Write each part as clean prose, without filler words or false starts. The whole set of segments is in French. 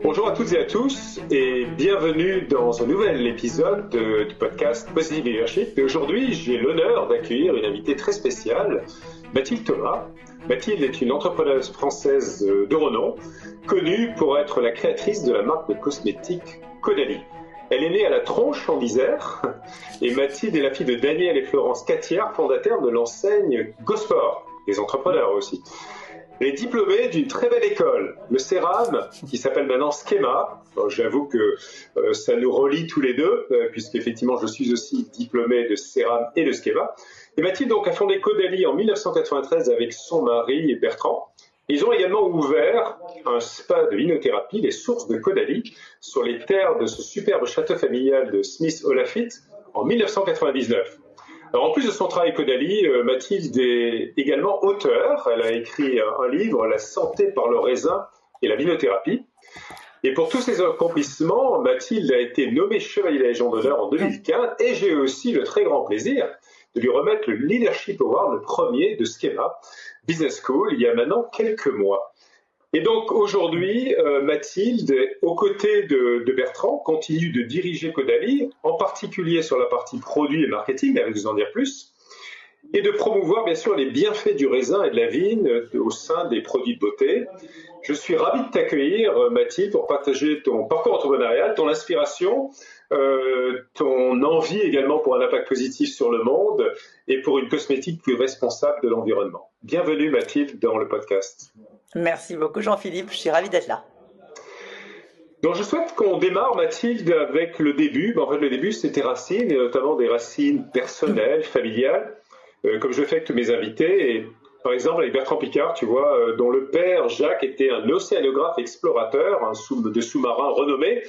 Bonjour à toutes et à tous et bienvenue dans un nouvel épisode du podcast Positive Leadership. Et aujourd'hui, j'ai l'honneur d'accueillir une invitée très spéciale, Mathilde Thomas. Mathilde est une entrepreneuse française de renom, connue pour être la créatrice de la marque de cosmétiques Caudalie. Elle est née à la Tronche en Isère et Mathilde est la fille de Daniel et Florence Catiard, fondateurs de l'enseigne Gosport, des entrepreneurs aussi. Elle est diplômée d'une très belle école, le CERAM, qui s'appelle maintenant Schema. J'avoue que ça nous relie tous les deux, puisqu'effectivement je suis aussi diplômé de CERAM et de Schema. Et Mathilde donc a fondé Caudalie en 1993 avec son mari Bertrand. Ils ont également ouvert un spa de linothérapie, les sources de Caudalie, sur les terres de ce superbe château familial de Smith-Olafitte en 1999. Alors, en plus de son travail Caudalie, Mathilde est également auteure. Elle a écrit un livre, La santé par le raisin et la linothérapie. Et pour tous ses accomplissements, Mathilde a été nommée Chevalier de la Légion d'honneur en 2015 et j'ai aussi le très grand plaisir de lui remettre le Leadership Award, le premier de Schema Business School, il y a maintenant quelques mois. Et donc aujourd'hui, Mathilde, aux côtés de Bertrand, continue de diriger Caudalie, en particulier sur la partie produit et marketing, elle va vous en dire plus, et de promouvoir bien sûr les bienfaits du raisin et de la vigne au sein des produits de beauté. Je suis ravi de t'accueillir, Mathilde, pour partager ton parcours entrepreneurial, ton inspiration, ton envie également pour un impact positif sur le monde et pour une cosmétique plus responsable de l'environnement. Bienvenue, Mathilde, dans le podcast. Merci beaucoup Jean-Philippe, je suis ravie d'être là. Donc je souhaite qu'on démarre, Mathilde, avec le début. En fait, le début, c'est tes racines, et notamment des racines personnelles, familiales, comme je le fais avec tous mes invités. Et, par exemple, avec Bertrand Piccard, tu vois, dont le père, Jacques, était un océanographe explorateur, de sous-marin renommé,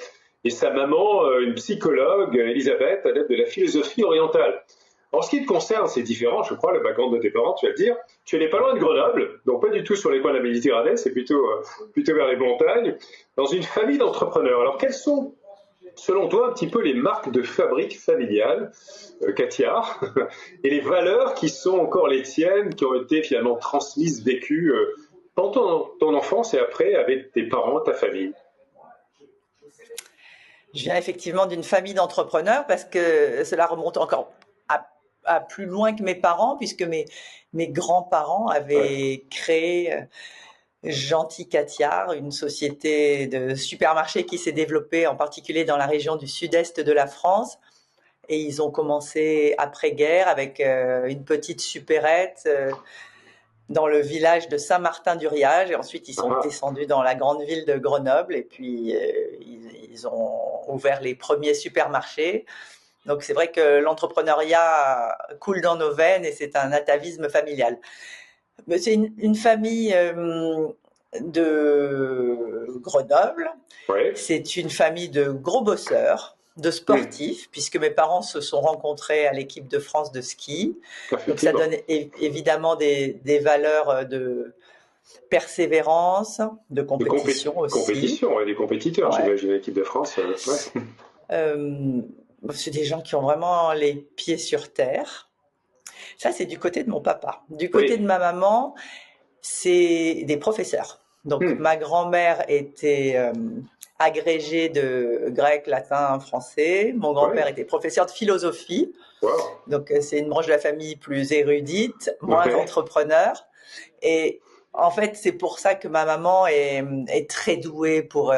et sa maman, une psychologue, Elisabeth, adepte de la philosophie orientale. En ce qui te concerne, c'est différent, je crois, le background de tes parents, tu vas le dire. Tu n'es pas loin de Grenoble, donc pas du tout sur les coins de la Méditerranée, c'est plutôt vers les montagnes, dans une famille d'entrepreneurs. Alors, quelles sont, selon toi, un petit peu les marques de fabrique familiale, Catiard, et les valeurs qui sont encore les tiennes, qui ont été finalement transmises, vécues pendant ton enfance et après avec tes parents, ta famille? Je viens effectivement d'une famille d'entrepreneurs parce que cela remonte encore à plus loin que mes parents, puisque mes grands-parents avaient créé Gentil Catiard, une société de supermarchés qui s'est développée en particulier dans la région du sud-est de la France. Et ils ont commencé après-guerre avec une petite supérette dans le village de Saint-Martin-du-Riage. Et ensuite, ils sont descendus dans la grande ville de Grenoble. Et puis, ils ont ouvert les premiers supermarchés. Donc, c'est vrai que l'entrepreneuriat coule dans nos veines et c'est un atavisme familial. Mais c'est une famille de Grenoble. Oui. C'est une famille de gros bosseurs, de sportifs, puisque mes parents se sont rencontrés à l'équipe de France de ski. Donc, ça donne évidemment des valeurs de persévérance, de compétition aussi. Compétition, des compétiteurs, j'imagine, l'équipe de France. C'est des gens qui ont vraiment les pieds sur terre. Ça, c'est du côté de mon papa. Du côté de ma maman, c'est des professeurs. Donc, ma grand-mère était agrégée de grec, latin, français. Mon grand-père était professeur de philosophie. Wow. Donc, c'est une branche de la famille plus érudite, moins entrepreneur. Et en fait, c'est pour ça que ma maman est très douée pour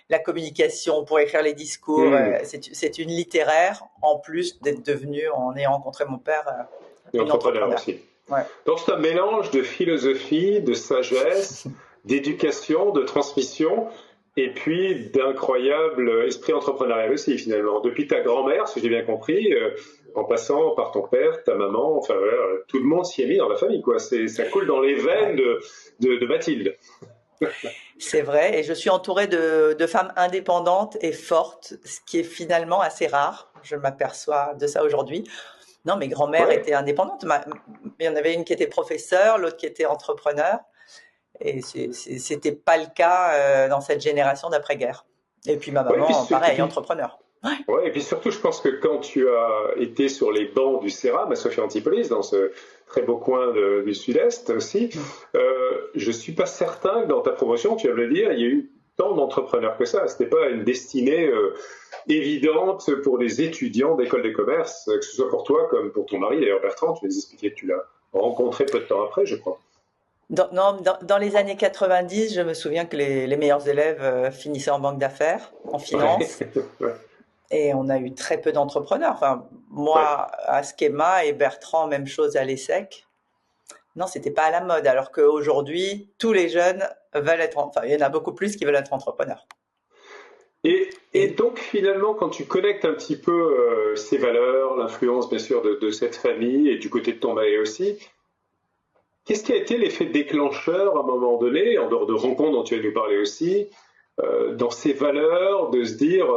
la communication, pour écrire les discours. C'est une littéraire, en plus d'être devenue, en ayant rencontré mon père, une entrepreneur aussi. Ouais. Donc, c'est un mélange de philosophie, de sagesse, d'éducation, de transmission, et puis d'incroyable esprit entrepreneurial aussi, finalement. Depuis ta grand-mère, si j'ai bien compris, en passant par ton père, ta maman, enfin voilà, tout le monde s'y est mis dans la famille, quoi. Ça coule dans les veines de Mathilde. C'est vrai, et je suis entourée de femmes indépendantes et fortes, ce qui est finalement assez rare. Je m'aperçois de ça aujourd'hui. Non, mes grands-mères étaient indépendantes. Il y en avait une qui était professeure, l'autre qui était entrepreneur. Et c'était pas le cas dans cette génération d'après-guerre. Et puis ma maman, pareil, entrepreneur. Ouais, et puis surtout, je pense que quand tu as été sur les bancs du CERAM à Sophia Antipolis, dans ce très beau coin du sud-est aussi, je suis pas certain que dans ta promotion, tu vas me le dire, il y a eu tant d'entrepreneurs que ça. C'était pas une destinée évidente pour des étudiants d'école de commerce, que ce soit pour toi comme pour ton mari. D'ailleurs, Bertrand, tu nous expliquais que tu l'as rencontré peu de temps après, je crois. Dans les années 90, je me souviens que les meilleurs élèves finissaient en banque d'affaires, en finance, Ouais. et on a eu très peu d'entrepreneurs. Enfin, Ouais. moi à Schema et Bertrand, même chose à l'ESSEC. Non, c'était pas à la mode, alors qu'aujourd'hui, tous les jeunes veulent être, enfin, il y en a beaucoup plus qui veulent être entrepreneurs. Et donc finalement, quand tu connectes un petit peu ces valeurs, l'influence bien sûr de cette famille et du côté de ton mari aussi, qu'est-ce qui a été l'effet déclencheur à un moment donné, en dehors de rencontres dont tu vas nous parler aussi, dans ces valeurs, de se dire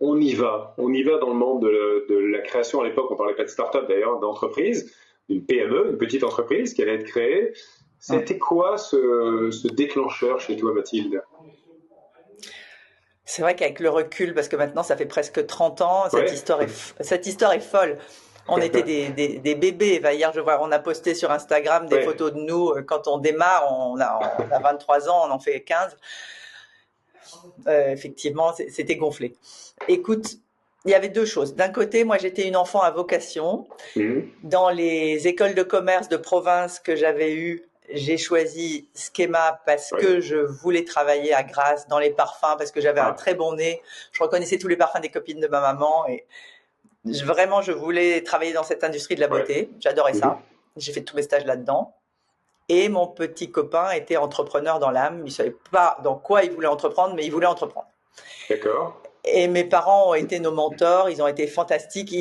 on y va dans le monde de la création. À l'époque, on parlait pas de start-up d'ailleurs, d'entreprise, d'une PME, une petite entreprise qui allait être créée. C'était quoi ce déclencheur chez toi, Mathilde? C'est vrai qu'avec le recul, parce que maintenant ça fait presque 30 ans, Ouais. cette histoire est folle. On était des bébés. Enfin, hier, on a posté sur Instagram des Ouais. photos de nous quand on démarre. On a 23 ans, on en fait 15. Effectivement, c'était gonflé. Écoute, il y avait deux choses. D'un côté, moi, j'étais une enfant à vocation. Mhm. Dans les écoles de commerce de province que j'avais eues, j'ai choisi Schema parce Ouais. que je voulais travailler à Grasse dans les parfums, parce que j'avais un Ah. très bon nez. Je reconnaissais tous les parfums des copines de ma maman et vraiment, je voulais travailler dans cette industrie de la beauté. J'adorais Mhm. ça. J'ai fait tous mes stages là-dedans. Et mon petit copain était entrepreneur dans l'âme. Il ne savait pas dans quoi il voulait entreprendre, mais il voulait entreprendre. D'accord. Et mes parents ont été nos mentors. Ils ont été fantastiques.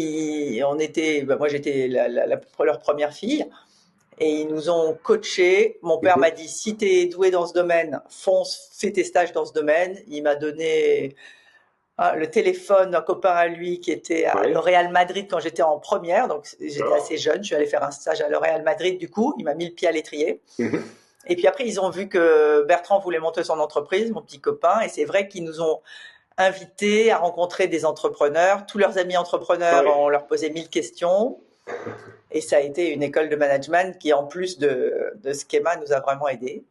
Moi, j'étais leur première fille. Et ils nous ont coachés. Mon père m'a dit, si tu es doué dans ce domaine, fonce, fais tes stages dans ce domaine. Il m'a donné le téléphone d'un copain à lui qui était à Ouais. le Real Madrid quand j'étais en première. Donc, j'étais D'accord. assez jeune. Je suis allée faire un stage à le Real Madrid. Du coup, il m'a mis le pied à l'étrier. Mhm. Et puis après, ils ont vu que Bertrand voulait monter son entreprise, mon petit copain. Et c'est vrai qu'ils nous ont invités à rencontrer des entrepreneurs. Tous leurs amis entrepreneurs, Ouais. on leur posait 1000 questions. Et ça a été une école de management qui, en plus de Schema, nous a vraiment aidés.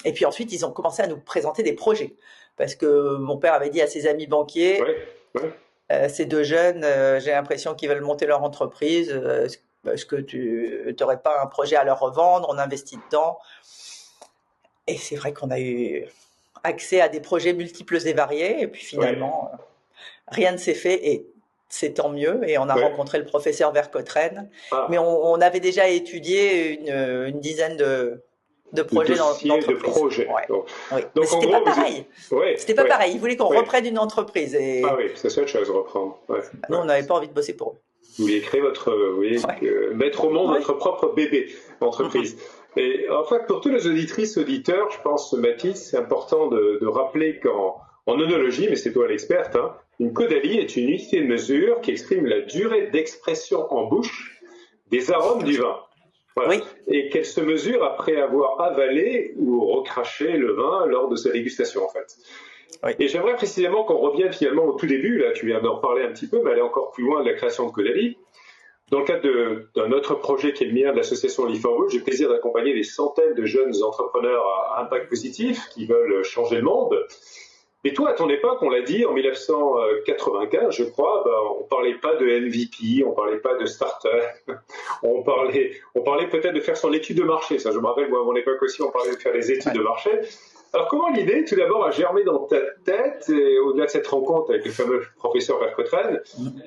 Et puis ensuite, ils ont commencé à nous présenter des projets. Parce que mon père avait dit à ses amis banquiers, Ouais. Ouais. ces deux jeunes, j'ai l'impression qu'ils veulent monter leur entreprise. Est-ce que tu n'aurais pas un projet à leur revendre? On investit dedans. Et c'est vrai qu'on a eu accès à des projets multiples et variés. Et puis finalement, rien ne s'est fait. Et c'est tant mieux. Et on a Ouais. rencontré le professeur Vercottren. Ah. Mais on avait déjà étudié une dizaine de projets dossiers de d'entreprise. projets. Ouais. Donc, Oui. donc Mais en c'était gros, pas pareil. Ouais. C'était pas Ouais. pareil. Ils voulaient qu'on Ouais. reprenne une entreprise. Et Ah oui, c'est ça, autre chose, reprendre. Ouais. nous, on n'avait pas envie de bosser pour eux. Vous vouliez créer mettre au monde Ouais. votre propre bébé entreprise. Et en fait, pour tous les auditrices, auditeurs, je pense, Mathilde, c'est important de rappeler en œnologie, mais c'est toi l'experte, hein, une caudalie est une unité de mesure qui exprime la durée d'expression en bouche des arômes du vin. Voilà. Oui. Et qu'elle se mesure après avoir avalé ou recraché le vin lors de sa dégustation, en fait. Oui. Et j'aimerais précisément qu'on revienne finalement au tout début, là tu viens d'en reparler un petit peu, mais aller encore plus loin de la création de Caudalie. Dans le cadre d'un autre projet qui est le mien de l'association Live for Good, j'ai le plaisir d'accompagner des centaines de jeunes entrepreneurs à impact positif qui veulent changer le monde. Et toi, à ton époque, on l'a dit, en 1995, je crois, on parlait pas de MVP, on parlait pas de start-up, on parlait peut-être de faire son étude de marché. Ça, je me rappelle, moi, à mon époque aussi, on parlait de faire des études de marché. Alors, comment l'idée, tout d'abord, a germé dans ta tête, et au-delà de cette rencontre avec le fameux professeur Vercottren,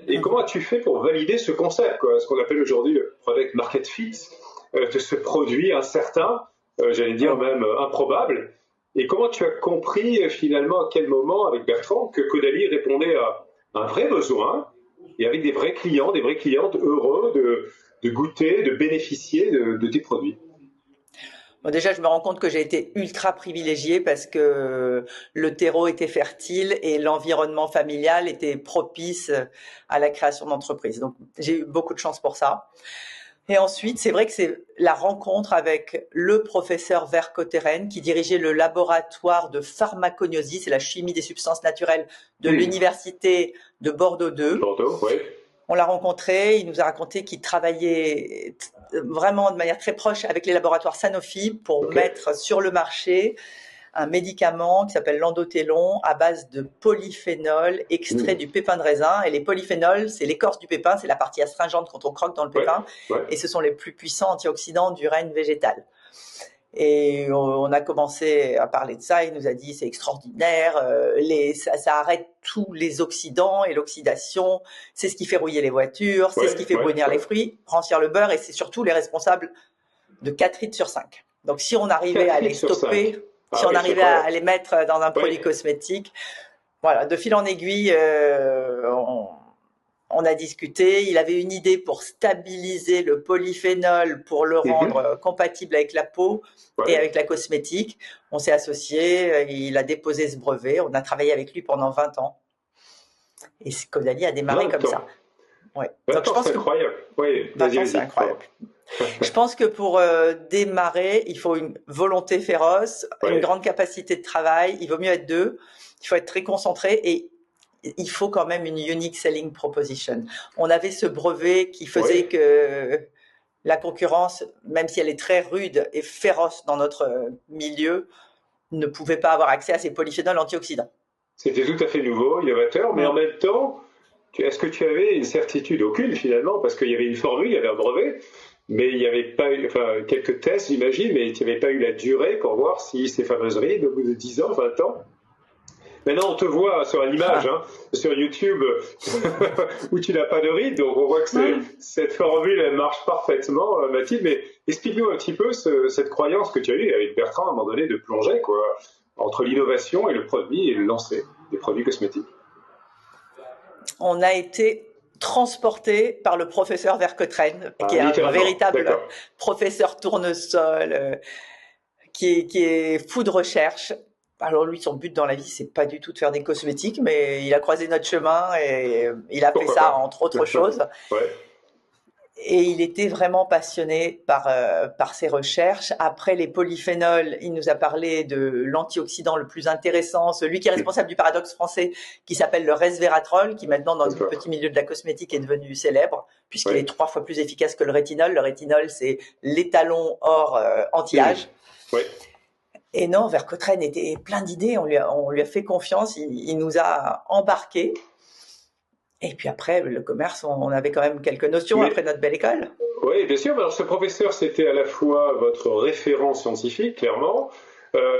et comment as-tu fait pour valider ce concept, quoi, ce qu'on appelle aujourd'hui le product market fit, de ce produit incertain, j'allais dire même improbable, et comment tu as compris finalement à quel moment, avec Bertrand, que Caudalie répondait à un vrai besoin, et avec des vrais clients, des vraies clientes heureux de goûter, de bénéficier de tes produits? Bon, déjà, je me rends compte que j'ai été ultra privilégiée parce que le terreau était fertile et l'environnement familial était propice à la création d'entreprises. Donc, j'ai eu beaucoup de chance pour ça. Et ensuite, c'est vrai que c'est la rencontre avec le professeur Vercotteren qui dirigeait le laboratoire de pharmacognosie, c'est la chimie des substances naturelles de l'université de Bordeaux 2. Bordeaux, oui. On l'a rencontré, il nous a raconté qu'il travaillait vraiment de manière très proche avec les laboratoires Sanofi pour mettre sur le marché un médicament qui s'appelle l'endothelon à base de polyphénol extrait du pépin de raisin. Et les polyphénols, c'est l'écorce du pépin, c'est la partie astringente quand on croque dans le pépin. Et ce sont les plus puissants antioxydants du règne végétal. Et on a commencé à parler de ça. Il nous a dit c'est extraordinaire, ça arrête tous les oxydants et l'oxydation. C'est ce qui fait rouiller les voitures, c'est ce qui fait brunir les fruits, rancir le beurre, et c'est surtout les responsables de 4 litres sur 5. Donc si on arrivait à les stopper, si on arrivait à les mettre dans un produit cosmétique, voilà, de fil en aiguille, on a discuté. Il avait une idée pour stabiliser le polyphénol, pour le rendre compatible avec la peau et avec la cosmétique. On s'est associés, il a déposé ce brevet. On a travaillé avec lui pendant 20 ans. Et Caudalie a démarré comme ça. Ouais. Donc, je pense c'est incroyable. Oui, c'est incroyable. Je pense que pour démarrer, il faut une volonté féroce, une grande capacité de travail. Il vaut mieux être deux. Il faut être très concentré et il faut quand même une unique selling proposition. On avait ce brevet qui faisait que la concurrence, même si elle est très rude et féroce dans notre milieu, ne pouvait pas avoir accès à ces polyphénols antioxydants. C'était tout à fait nouveau, innovateur, mais en même temps, est-ce que tu avais une certitude? Aucune finalement, parce qu'il y avait une formule, il y avait un brevet, mais il n'y avait pas eu, quelques tests j'imagine, mais tu n'avais pas eu la durée pour voir si ces fameuses rides, au bout de 10 ans, 20 ans. Maintenant, on te voit sur l'image, sur YouTube, où tu n'as pas de rides, donc on voit que cette formule, elle marche parfaitement, Mathilde. Mais explique-nous un petit peu cette croyance que tu as eue avec Bertrand à un moment donné de plonger, entre l'innovation et le produit et le lancer des produits cosmétiques. On a été transporté par le professeur Vercotraine, qui est un véritable professeur tournesol, qui est fou de recherche. Alors lui, son but dans la vie, c'est pas du tout de faire des cosmétiques, mais il a croisé notre chemin et il a fait ça entre autres choses. Et il était vraiment passionné par ses recherches. Après les polyphénols, il nous a parlé de l'antioxydant le plus intéressant, celui qui est responsable du paradoxe français, qui s'appelle le resveratrol, qui maintenant dans le petit milieu de la cosmétique est devenu célèbre, puisqu'il est 3 fois plus efficace que le rétinol. Le rétinol, c'est l'étalon hors anti-âge. Et non, Vercotraine était plein d'idées, on lui a fait confiance, il nous a embarqués. Et puis après, le commerce, on avait quand même quelques notions après notre belle école. Oui, bien sûr. Alors, ce professeur, c'était à la fois votre référent scientifique, clairement.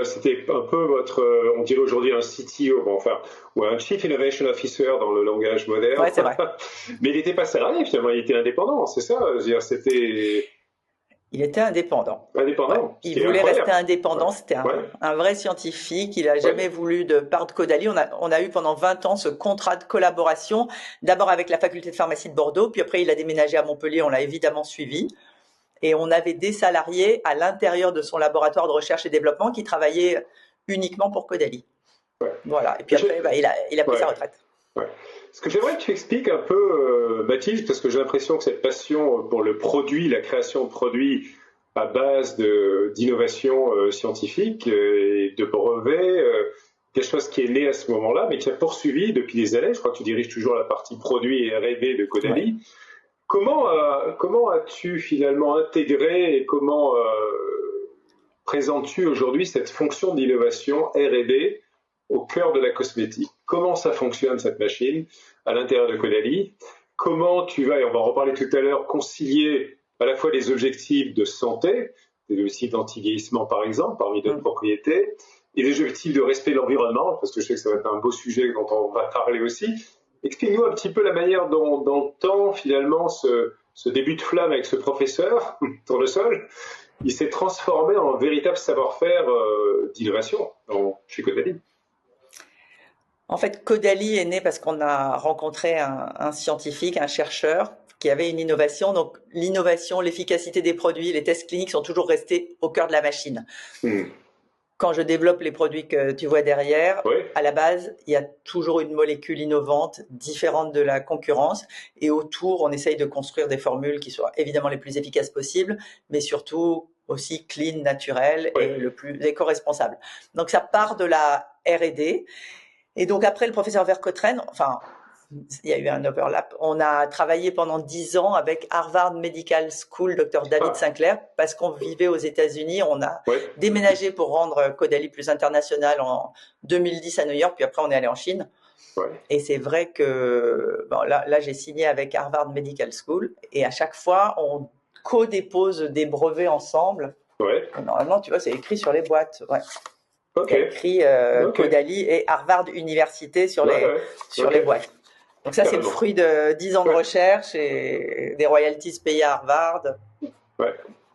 C'était un peu votre, on dirait aujourd'hui un CTO, ou un Chief Innovation Officer dans le langage moderne. Oui, c'est vrai. Mais il n'était pas salarié, finalement, il était indépendant, c'est ça? C'était... Il était indépendant. Indépendant. Il voulait rester indépendant. C'était un vrai scientifique. Il n'a jamais voulu de part de Caudalie. On a eu pendant 20 ans ce contrat de collaboration, d'abord avec la faculté de pharmacie de Bordeaux, puis après il a déménagé à Montpellier. On l'a évidemment suivi. Et on avait des salariés à l'intérieur de son laboratoire de recherche et développement qui travaillaient uniquement pour Caudalie. Voilà. Et puis après, il a pris sa retraite. Ce que j'aimerais que tu expliques un peu, Mathilde, parce que j'ai l'impression que cette passion pour le produit, la création de produits à base d'innovation scientifique et de brevets, quelque chose qui est né à ce moment-là, mais qui a poursuivi depuis des années. Je crois que tu diriges toujours la partie produit et R&D de Caudalie. Comment as-tu finalement intégré et comment présentes-tu aujourd'hui cette fonction d'innovation R&D au cœur de la cosmétique? Comment ça fonctionne cette machine à l'intérieur de Caudalie? Comment tu vas, et on va en reparler tout à l'heure, concilier à la fois les objectifs de santé, les objectifs d'anti-vieillissement par exemple, parmi d'autres propriétés, et les objectifs de respect de l'environnement, parce que je sais que ça va être un beau sujet dont on va parler aussi. Explique-nous un petit peu la manière dont dans le temps, finalement, ce début de flamme avec ce professeur, tournesol, il s'est transformé en un véritable savoir-faire d'innovation chez Caudalie. En fait, Caudalie est né parce qu'on a rencontré un scientifique, un chercheur qui avait une innovation. Donc, l'innovation, l'efficacité des produits, les tests cliniques sont toujours restés au cœur de la machine. Quand je développe les produits que tu vois derrière, à la base, il y a toujours une molécule innovante, différente de la concurrence. Et autour, on essaye de construire des formules qui soient évidemment les plus efficaces possibles, mais surtout aussi clean, naturelles et le plus éco-responsable. Donc, ça part de la R&D. Et donc après, le professeur Vercotraine, il y a eu un overlap. On a travaillé pendant 10 ans avec Harvard Medical School, Dr David Sinclair, parce qu'on vivait aux États-Unis. On a déménagé pour rendre Caudalie plus international en 2010 à New York, puis après on est allé en Chine. Et c'est vrai que là j'ai signé avec Harvard Medical School, et à chaque fois on co-dépose des brevets ensemble. Normalement, tu vois, c'est écrit sur les boîtes. Il y a écrit Caudalie et Harvard Université sur les boîtes. Donc ça, c'est le fruit de 10 ans de recherche et des royalties payées à Harvard.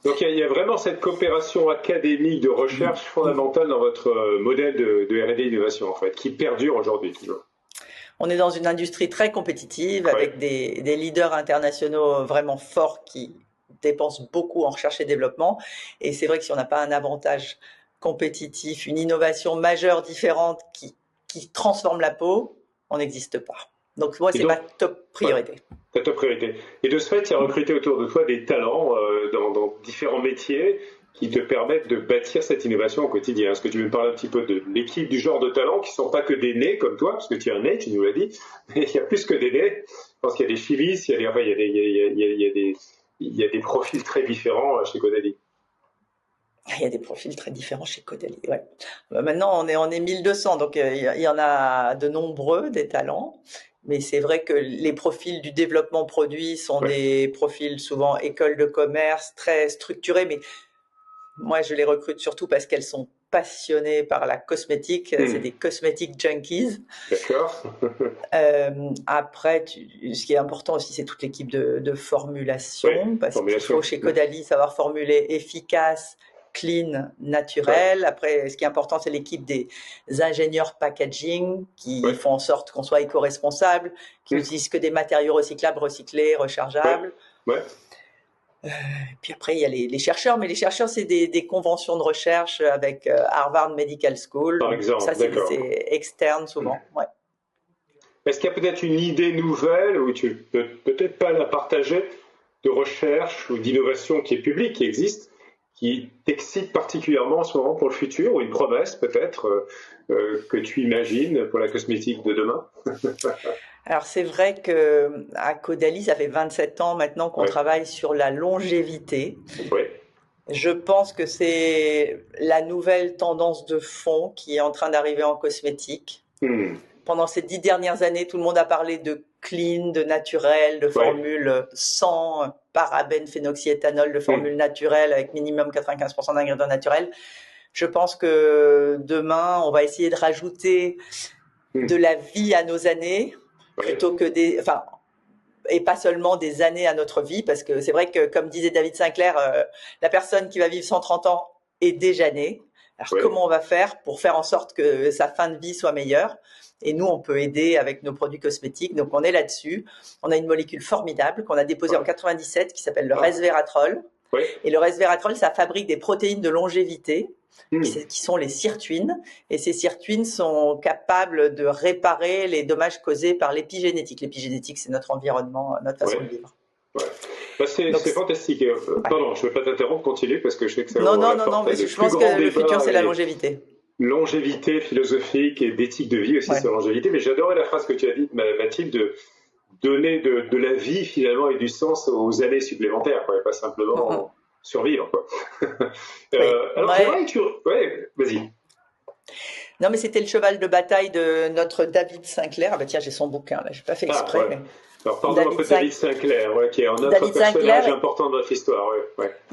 Donc il y a vraiment cette coopération académique de recherche fondamentale dans votre modèle de R&D innovation, en fait, qui perdure aujourd'hui toujours. On est dans une industrie très compétitive avec des leaders internationaux vraiment forts qui dépensent beaucoup en recherche et développement. Et c'est vrai que si on n'a pas un avantage compétitif, une innovation majeure différente qui transforme la peau, on n'existe pas. Donc moi, c'est ma top priorité. Ta top priorité. Et de ce fait, tu as recruté autour de toi des talents dans différents métiers qui te permettent de bâtir cette innovation au quotidien. Est-ce que tu veux me parler un petit peu de l'équipe, du genre de talents qui ne sont pas que des nés comme toi, parce que tu es un né, tu nous l'as dit, mais il y a plus que des nés. Je pense qu'il y a des chivistes, il y a des profils très différents chez Caudalie. Il y a des profils très différents chez Caudalie. Maintenant, on est 1200, donc il y en a de nombreux, des talents. Mais c'est vrai que les profils du développement produit sont des profils souvent écoles de commerce, très structurés. Mais moi, je les recrute surtout parce qu'elles sont passionnées par la cosmétique. C'est des cosmétic junkies. D'accord. Après, ce qui est important aussi, c'est toute l'équipe de formulation. Parce qu'il faut chez Caudalie savoir formuler efficace, clean, naturel. Après, ce qui est important, c'est l'équipe des ingénieurs packaging qui font en sorte qu'on soit éco-responsable, qui n'utilisent que des matériaux recyclables, recyclés, rechargeables. Puis après, il y a les chercheurs, mais les chercheurs, c'est des conventions de recherche avec Harvard Medical School. Par exemple, ça, c'est externe souvent. Est-ce qu'il y a peut-être une idée nouvelle, ou tu peux peut-être pas la partager, de recherche ou d'innovation qui est publique, qui existe, qui t'excite particulièrement en ce moment pour le futur, ou une promesse peut-être que tu imagines pour la cosmétique de demain? Alors c'est vrai qu'à Caudalie, ça fait 27 ans maintenant qu'on travaille sur la longévité. Je pense que c'est la nouvelle tendance de fond qui est en train d'arriver en cosmétique. Pendant ces 10 dernières années, tout le monde a parlé de clean, de naturel, de formules sans parabènes, phénoxyéthanol, de formules naturelles avec minimum 95% d'ingrédients naturels. Je pense que demain, on va essayer de rajouter de la vie à nos années plutôt que et pas seulement des années à notre vie, parce que c'est vrai que, comme disait David Sinclair, la personne qui va vivre 130 ans est déjà née. Alors comment on va faire pour faire en sorte que sa fin de vie soit meilleure? Et nous, on peut aider avec nos produits cosmétiques. Donc, on est là-dessus. On a une molécule formidable qu'on a déposée en 97 qui s'appelle le resveratrol. Et le resveratrol, ça fabrique des protéines de longévité qui sont les sirtuines. Et ces sirtuines sont capables de réparer les dommages causés par l'épigénétique. L'épigénétique, c'est notre environnement, notre façon de vivre. C'est fantastique. Pardon, je ne vais pas t'interrompre, continue, parce que je sais que ça Non, mais je pense que le futur, c'est la longévité. Longévité philosophique et d'éthique de vie aussi, sur longévité. Mais j'adorais la phrase que tu as dite, Mathilde, de donner de la vie finalement et du sens aux années supplémentaires, et pas simplement survivre. Alors c'est vrai que vas-y. Non, mais c'était le cheval de bataille de notre David Sinclair. Ah bah tiens, j'ai son bouquin là, j'ai pas fait exprès. Mais... Alors parlons un peu de David Sinclair, qui est un autre personnage important de notre histoire.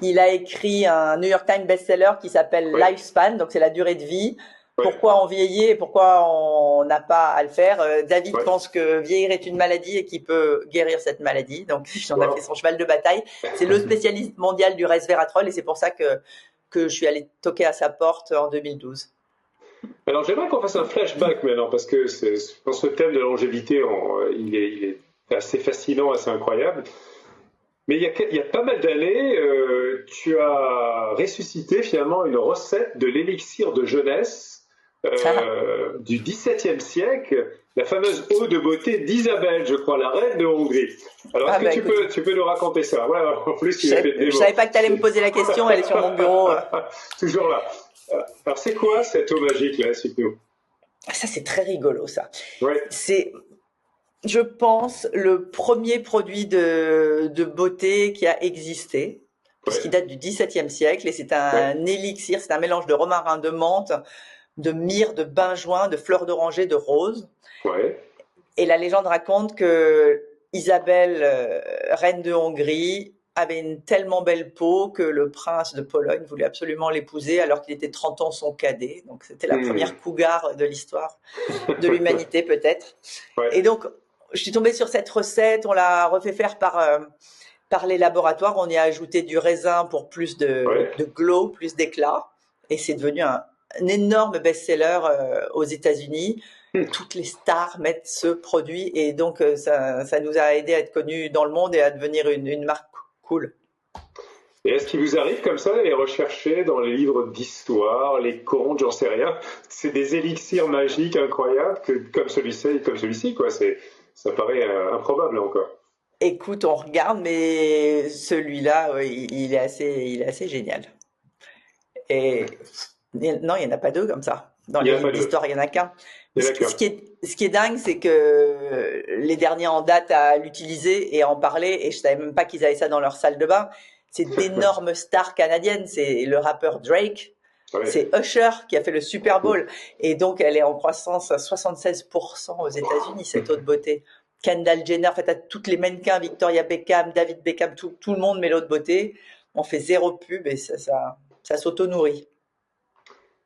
Il a écrit un New York Times best-seller qui s'appelle Lifespan, donc c'est la durée de vie. Pourquoi on vieillit et pourquoi on n'a pas à le faire. David pense que vieillir est une maladie et qu'il peut guérir cette maladie. Donc, il en a fait son cheval de bataille. C'est le spécialiste mondial du resveratrol et c'est pour ça que je suis allée toquer à sa porte en 2012. Alors, j'aimerais qu'on fasse un flashback maintenant parce que dans ce thème de longévité, il est assez fascinant, assez incroyable. Mais il y a pas mal d'années, tu as ressuscité finalement une recette de l'élixir de jeunesse du XVIIe siècle, la fameuse eau de beauté d'Isabelle, je crois, la reine de Hongrie. Alors, est-ce que tu peux nous raconter ça? En plus, je savais pas que tu allais me poser la question, elle est sur mon bureau. Toujours là. Alors, c'est quoi cette eau magique là, explique-nous? Ça, c'est très rigolo, ça. je pense, le premier produit de beauté qui a existé, puisqu'il Ouais, date du XVIIe siècle, et c'est ouais, un élixir, c'est un mélange de romarin, de menthe, de myrrhe, de benjoin, de fleurs d'oranger, de rose. ouais. Et la légende raconte que Isabelle, reine de Hongrie, avait une tellement belle peau que le prince de Pologne voulait absolument l'épouser alors qu'il était 30 ans son cadet. Donc c'était la Hmm. première cougar de l'histoire de l'humanité peut-être. Et Ouais, donc je suis tombée sur cette recette, on l'a refait faire par les laboratoires, on y a ajouté du raisin pour plus ouais. de glow, plus d'éclat. Et c'est devenu un énorme best-seller aux États-Unis. Toutes les stars mettent ce produit et donc ça nous a aidé à être connus dans le monde et à devenir une marque cool. Et est-ce qu'il vous arrive comme ça d'aller rechercher dans les livres d'histoire, les contes, j'en sais rien, c'est des élixirs magiques incroyables que, comme celui-ci, quoi. Ça paraît improbable encore. Écoute, on regarde, mais celui-là, il est assez génial. Et non, il n'y en a pas deux comme ça. Dans Il n'y les en a livres pas deux. d'histoire, il n'y en a qu'un. Mais Il y en a qu'un. ce qui est dingue, c'est que les derniers en date à l'utiliser et à en parler, et je savais même pas qu'ils avaient ça dans leur salle de bain, c'est d'énormes stars canadiennes. C'est le rappeur Drake, Ouais. c'est Usher qui a fait le Super Bowl. Et donc, elle est en croissance à 76% aux États-Unis, cette eau de beauté. Kendall Jenner, en fait, à toutes les mannequins, Victoria Beckham, David Beckham, tout le monde met l'eau de beauté. On fait zéro pub et ça s'auto-nourrit.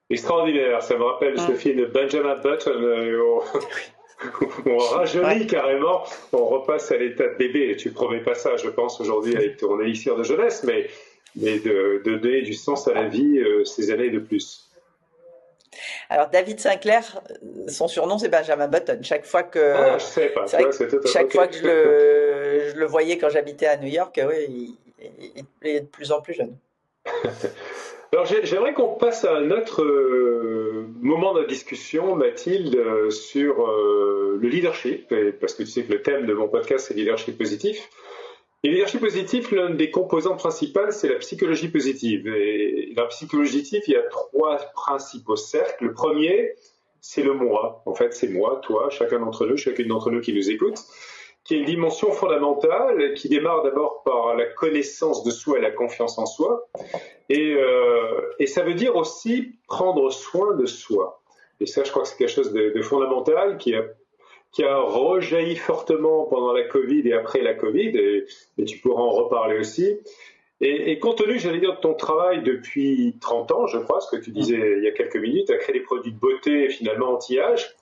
Extraordinaire. Ça me rappelle ce Mm. film Benjamin Button. On Ouais. rajeunit carrément, on repasse à l'état de bébé. Tu promets pas ça, je pense, aujourd'hui avec ton élixir de jeunesse, mais de donner du sens à la vie ces années de plus. Alors David Sinclair, son surnom c'est Benjamin Button. Ah, je sais pas, C'est tu vrai vois, que c'est tout. chaque Ok. fois que je le voyais quand j'habitais à New York, ouais, il est de plus en plus jeune. Alors j'aimerais qu'on passe à un autre moment de discussion, Mathilde, sur le leadership, parce que tu sais que le thème de mon podcast c'est leadership positif. Et le leadership positif, l'un des composants principaux, c'est la psychologie positive. Et dans la psychologie positive, il y a trois principaux cercles. Le premier, c'est le moi. En fait, c'est moi, toi, chacun d'entre nous, chacune d'entre nous qui nous écoute, qui est une dimension fondamentale qui démarre d'abord par la connaissance de soi et la confiance en soi. Et ça veut dire aussi prendre soin de soi. Et ça, je crois que c'est quelque chose de fondamental qui a rejailli fortement pendant la Covid et après la Covid, et tu pourras en reparler aussi. Et compte tenu, j'allais dire, de ton travail depuis 30 ans, je crois, ce que tu disais il y a quelques minutes, à créer des produits de beauté finalement anti-âge,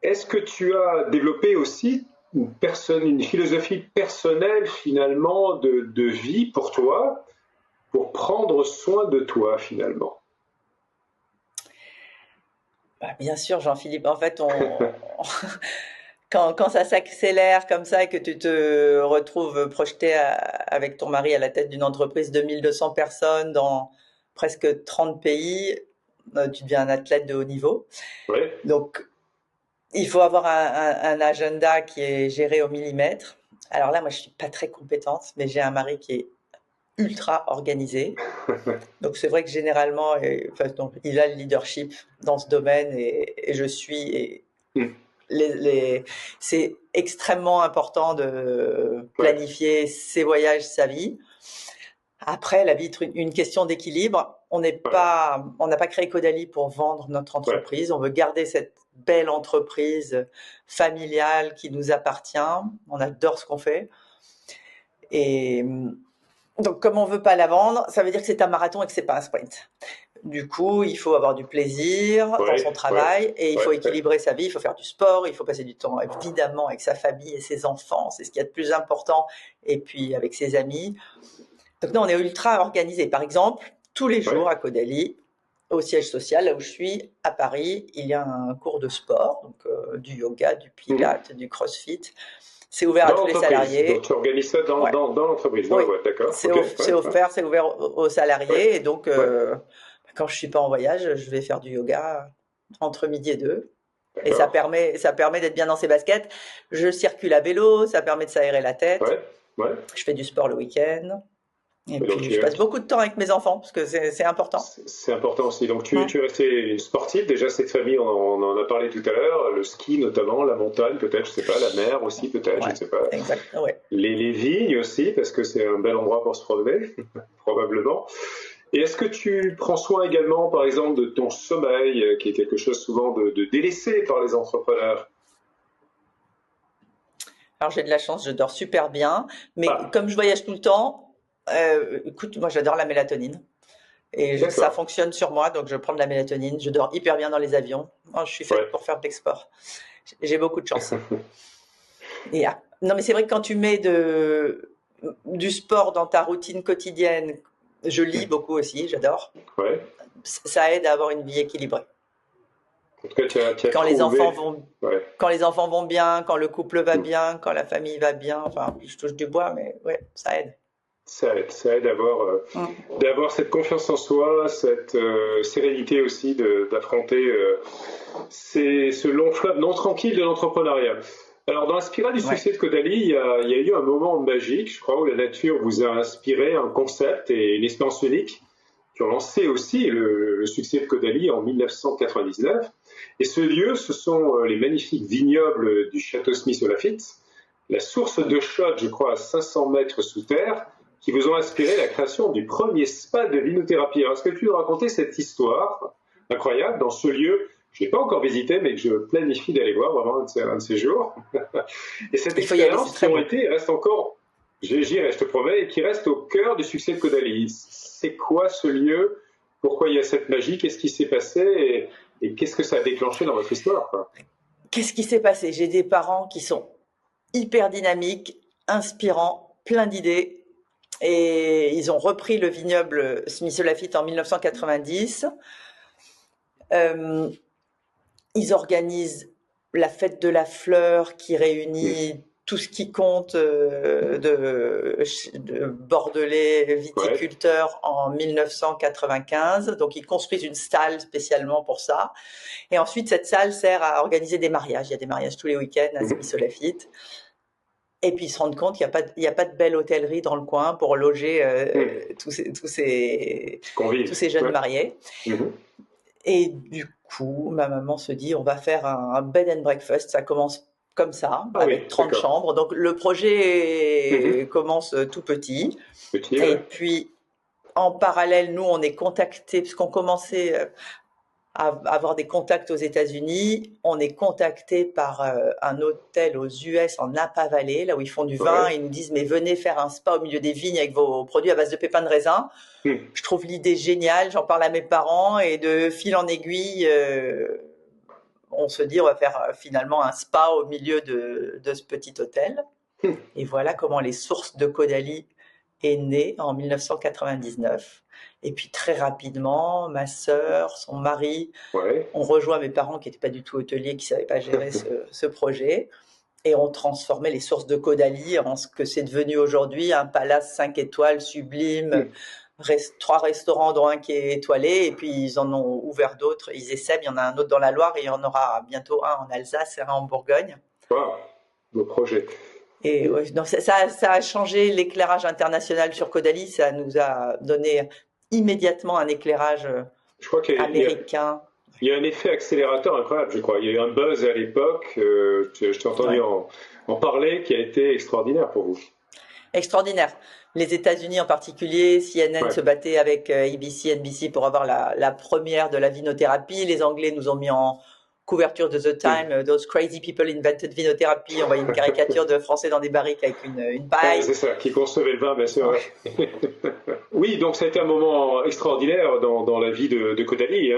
est-ce que tu as développé aussi une philosophie personnelle finalement de vie pour toi, pour prendre soin de toi finalement? Bah, bien sûr, Jean-Philippe. En fait, quand ça s'accélère comme ça et que tu te retrouves projeté avec ton mari à la tête d'une entreprise de 1200 personnes dans presque 30 pays, tu deviens un athlète de haut niveau. Oui, Donc, il faut avoir un agenda qui est géré au millimètre. Alors là, moi, je suis pas très compétente, mais j'ai un mari qui est ultra organisé. Donc c'est vrai que généralement, enfin, donc, il a le leadership dans ce domaine et je suis. Et les- c'est extrêmement important de ouais, planifier ses voyages, sa vie. Après, la vie est une question d'équilibre. ouais, On n'a pas créé Caudalie pour vendre notre ouais. entreprise. On veut garder cette belle entreprise familiale qui nous appartient. On adore ce qu'on fait. Et donc, comme on veut pas la vendre, ça veut dire que c'est un marathon et que c'est pas un sprint. Du coup, il faut avoir du plaisir dans son Ouais, ouais, travail et il faut ouais, ouais. équilibrer sa vie. Il faut faire du sport, il faut passer du temps évidemment avec sa famille et ses enfants, c'est ce qu'il y a de plus important. Et puis avec ses amis. Donc nous, on est ultra organisé. Par exemple, tous les jours Ouais. à Caudalie, au siège social, là où je suis, à Paris, il y a un cours de sport, donc du yoga, du Mhm. pilates, du crossfit. C'est ouvert à Dans tous les l'entreprise. Donc salariés. tu organises ça Ouais. dans l'entreprise, dans la Oui, boîte, d'accord. Ok, c'est ouais, ouais, offert, c'est ouvert aux ouais, salariés. Et donc, ouais, quand je suis pas en voyage, je vais faire du yoga entre midi et deux. Et d'accord. ça permet d'être bien dans ses baskets. Je circule à vélo, ça permet de s'aérer la tête. Ouais, ouais. Je fais du sport le week-end. Et puis, je passe beaucoup de temps avec mes enfants parce que c'est important. C'est important aussi. Donc, tu es resté sportive. Déjà, cette famille, on en a parlé tout à l'heure. Le ski, notamment, la montagne, peut-être, je sais pas, la mer aussi, peut-être, je ne sais pas. Exact, ouais. Les vignes aussi, parce que c'est un bel endroit pour se promener, probablement. Et est-ce que tu prends soin également, par exemple, de ton sommeil, qui est quelque chose souvent de délaissé par les entrepreneurs? Alors, j'ai de la chance, je dors super bien. Mais comme je voyage tout le temps, écoute, moi j'adore la mélatonine et ça fonctionne sur moi, donc je prends de la mélatonine. Je dors hyper bien dans les avions. Oh, je suis faite pour faire de l'export. J'ai beaucoup de chance. Non, mais c'est vrai que quand tu mets du sport dans ta routine quotidienne, je lis beaucoup aussi, j'adore. Ouais. Ça aide à avoir une vie équilibrée. En tout cas, tu as quand les enfants vont bien, quand le couple va bien, quand la famille va bien, enfin, je touche du bois, mais ouais, ça aide. Ça aide d'avoir cette confiance en soi, cette sérénité aussi d'affronter ce long fleuve non tranquille de l'entrepreneuriat. Alors, dans la spirale du succès de Caudalie, il y a eu un moment magique, je crois, où la nature vous a inspiré un concept et une expérience unique qui ont lancé aussi le succès de Caudalie en 1999. Et ce lieu, ce sont les magnifiques vignobles du château Smith-Lafitte, la source de Chaude, je crois, à 500 mètres sous terre, qui vous ont inspiré la création du premier spa de vinothérapie. Alors, est-ce que tu peux nous raconter cette histoire incroyable dans ce lieu? Je n'ai pas encore visité, mais que je planifie d'aller voir vraiment un de ces jours. Et cette expérience qui ont été, reste encore, j'irai, je te promets, et qui reste au cœur du succès de Caudalie. C'est quoi ce lieu? Pourquoi il y a cette magie? Qu'est-ce qui s'est passé? Et qu'est-ce que ça a déclenché dans votre histoire? Qu'est-ce qui s'est passé? J'ai des parents qui sont hyper dynamiques, inspirants, plein d'idées. Et ils ont repris le vignoble Smith-Lafitte en 1990. Ils organisent la fête de la fleur qui réunit tout ce qui compte de bordelais viticulteurs en 1995. Donc, ils construisent une salle spécialement pour ça. Et ensuite, cette salle sert à organiser des mariages. Il y a des mariages tous les week-ends à Smith-Lafitte. Et puis ils se rendent compte qu'il n'y a pas de belle hôtellerie dans le coin pour loger tous ces jeunes mariés. Et du coup, ma maman se dit, on va faire un bed and breakfast. Ça commence comme ça, avec 30 chambres. Donc le projet commence tout petit. Et puis, en parallèle, nous, on est contactés, puisqu'on commençait à avoir des contacts aux États-Unis. On est contacté par un hôtel aux US en Napa Valley, là où ils font du vin. Ils nous disent, mais venez faire un spa au milieu des vignes avec vos produits à base de pépins de raisin. Je trouve l'idée géniale, j'en parle à mes parents et de fil en aiguille, on se dit, on va faire finalement un spa au milieu de ce petit hôtel. Et voilà comment les sources de Caudalie est née en 1999. Et puis très rapidement, ma sœur, son mari, ont rejoint mes parents qui n'étaient pas du tout hôteliers, qui ne savaient pas gérer ce projet. Et ont transformé les sources de Caudalie en ce que c'est devenu aujourd'hui, un palace 5 étoiles sublime, 3 restaurants dont un qui est étoilé, et puis ils en ont ouvert d'autres, ils essaient, il y en a un autre dans la Loire, et il y en aura bientôt un en Alsace et un en Bourgogne. Wow, beau projet. Et donc ça a changé l'éclairage international sur Caudalie, ça nous a donné immédiatement un éclairage américain. Il y a un effet accélérateur incroyable, je crois. Il y a eu un buzz à l'époque, je t'ai entendu en parler, qui a été extraordinaire pour vous. Extraordinaire. Les États-Unis en particulier, CNN se battait avec ABC, NBC pour avoir la première de la vinothérapie. Les Anglais nous ont mis en couverture de The Time, Those Crazy People Invented Vinothérapie. On voyait une caricature de Français dans des barriques avec une paille. C'est ça, qui concevait le vin, bien sûr. Oui, donc ça a été un moment extraordinaire dans la vie de Caudalie.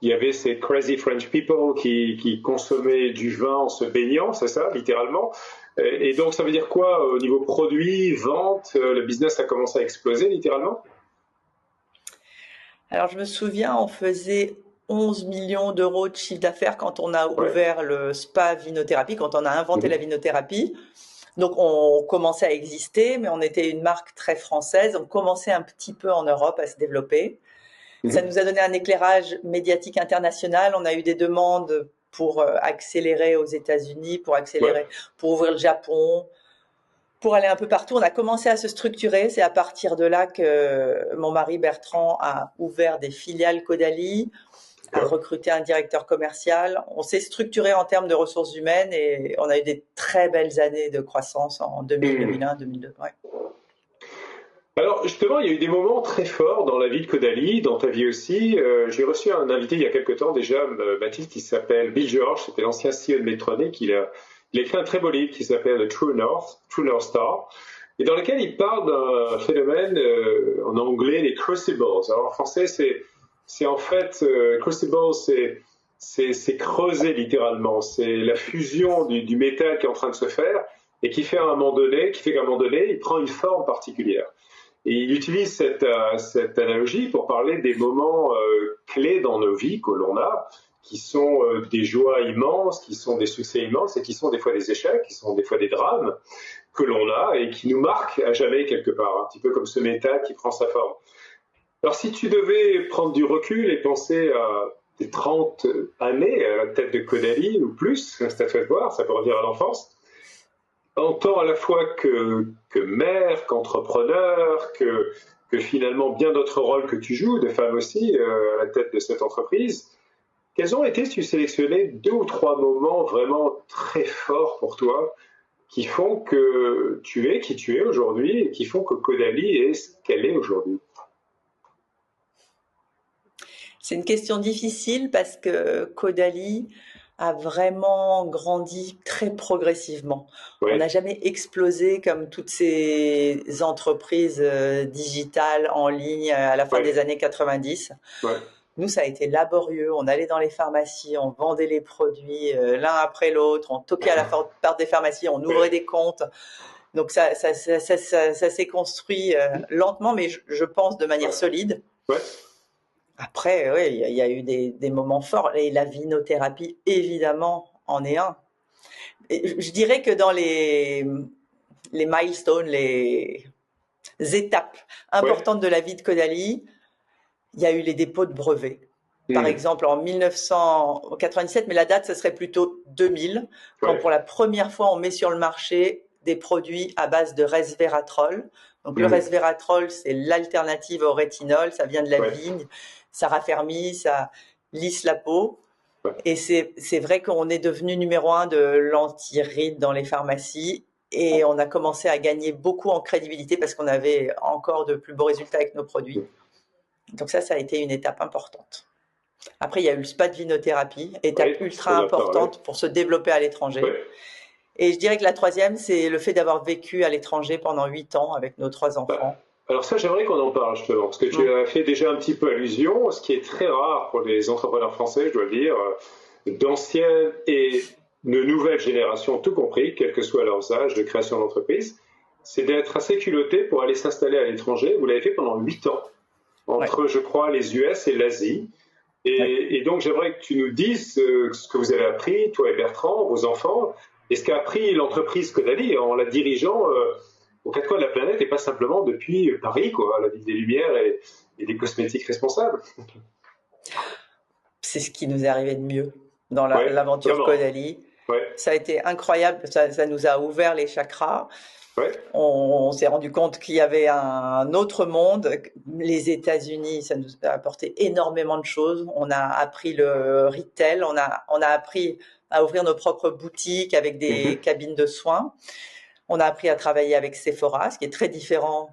Il y avait ces crazy French people qui consommaient du vin en se baignant, c'est ça, littéralement. Et donc ça veut dire quoi au niveau produit, vente? Le business a commencé à exploser, littéralement? Alors je me souviens, on faisait 11 millions d'euros de chiffre d'affaires quand on a ouvert le spa vinothérapie, quand on a inventé la vinothérapie. Donc on commençait à exister, mais on était une marque très française. On commençait un petit peu en Europe à se développer. Ça nous a donné un éclairage médiatique international. On a eu des demandes pour accélérer aux États-Unis, pour ouvrir le Japon. pour aller un peu partout. On a commencé à se structurer. C'est à partir de là que mon mari Bertrand a ouvert des filiales Caudalie, a recruté un directeur commercial. On s'est structuré en termes de ressources humaines et on a eu des très belles années de croissance en 2000, 2001, 2002. Ouais. Alors justement, il y a eu des moments très forts dans la vie de Caudalie, dans ta vie aussi. J'ai reçu un invité il y a quelque temps déjà, Mathilde, qui s'appelle Bill George, c'était l'ancien CEO de Medtronic. Il a écrit un très beau livre qui s'appelle True North Star, et dans lequel il parle d'un phénomène en anglais, les crucibles. Alors en français, c'est en fait, crucible, c'est creuser littéralement. C'est la fusion du métal qui est en train de se faire et qui fait qu'à un moment donné, il prend une forme particulière. Et il utilise cette analogie pour parler des moments clés dans nos vies que l'on a, qui sont des joies immenses, qui sont des succès immenses et qui sont des fois des échecs, qui sont des fois des drames que l'on a et qui nous marquent à jamais quelque part, un petit peu comme ce métal qui prend sa forme. Alors si tu devais prendre du recul et penser à tes 30 années à la tête de Caudalie ou plus, c'est à toi de voir, ça peut revenir à l'enfance, en tant à la fois que mère, qu'entrepreneur, que finalement bien d'autres rôles que tu joues, de femme aussi, à la tête de cette entreprise, quels ont été, si tu sélectionnais 2 ou 3 moments vraiment très forts pour toi qui font que tu es qui tu es aujourd'hui et qui font que Caudalie est ce qu'elle est aujourd'hui? C'est une question difficile parce que Caudalie a vraiment grandi très progressivement. Oui. On n'a jamais explosé comme toutes ces entreprises digitales en ligne à la fin des années 90. Ouais. Nous, ça a été laborieux. On allait dans les pharmacies, on vendait les produits l'un après l'autre, on toquait à la porte des pharmacies, on ouvrait des comptes. Donc ça s'est construit lentement, mais je pense de manière solide. Ouais. Après, oui, il y a eu des moments forts. Et la vinothérapie, évidemment, en est un. Et je dirais que dans les milestones, les étapes importantes de la vie de Caudalie, il y a eu les dépôts de brevets. Par exemple, en 1997, mais la date, ce serait plutôt 2000, quand pour la première fois, on met sur le marché des produits à base de resveratrol. Donc, le resveratrol, c'est l'alternative au rétinol. Ça vient de la vigne. Ça raffermit, ça lisse la peau. Et c'est vrai qu'on est devenu numéro 1 de l'anti-rides dans les pharmacies. Et on a commencé à gagner beaucoup en crédibilité parce qu'on avait encore de plus beaux résultats avec nos produits. Donc ça a été une étape importante. Après, il y a eu le spa de vinothérapie, étape ultra importante pour se développer à l'étranger. Et je dirais que la troisième, c'est le fait d'avoir vécu à l'étranger pendant 8 ans avec nos 3 enfants. Alors ça, j'aimerais qu'on en parle justement, parce que tu as fait déjà un petit peu allusion, ce qui est très rare pour les entrepreneurs français, je dois le dire, d'anciennes et de nouvelles générations, tout compris, quel que soit leur âge de création d'entreprise, c'est d'être assez culotté pour aller s'installer à l'étranger. Vous l'avez fait pendant 8 ans, entre, je crois, les US et l'Asie. Et donc, j'aimerais que tu nous dises ce que vous avez appris, toi et Bertrand, vos enfants, et ce qu'a appris l'entreprise Caudalie en la dirigeant aux 4 coins de la planète et pas simplement depuis Paris, quoi, la ville des Lumières et des cosmétiques responsables. C'est ce qui nous est arrivé de mieux dans l'aventure Caudalie. Ça a été incroyable, ça nous a ouvert les chakras. On s'est rendu compte qu'il y avait un autre monde. Les États-Unis, ça nous a apporté énormément de choses. On a appris le retail, on a appris à ouvrir nos propres boutiques avec des cabines de soins. On a appris à travailler avec Sephora, ce qui est très différent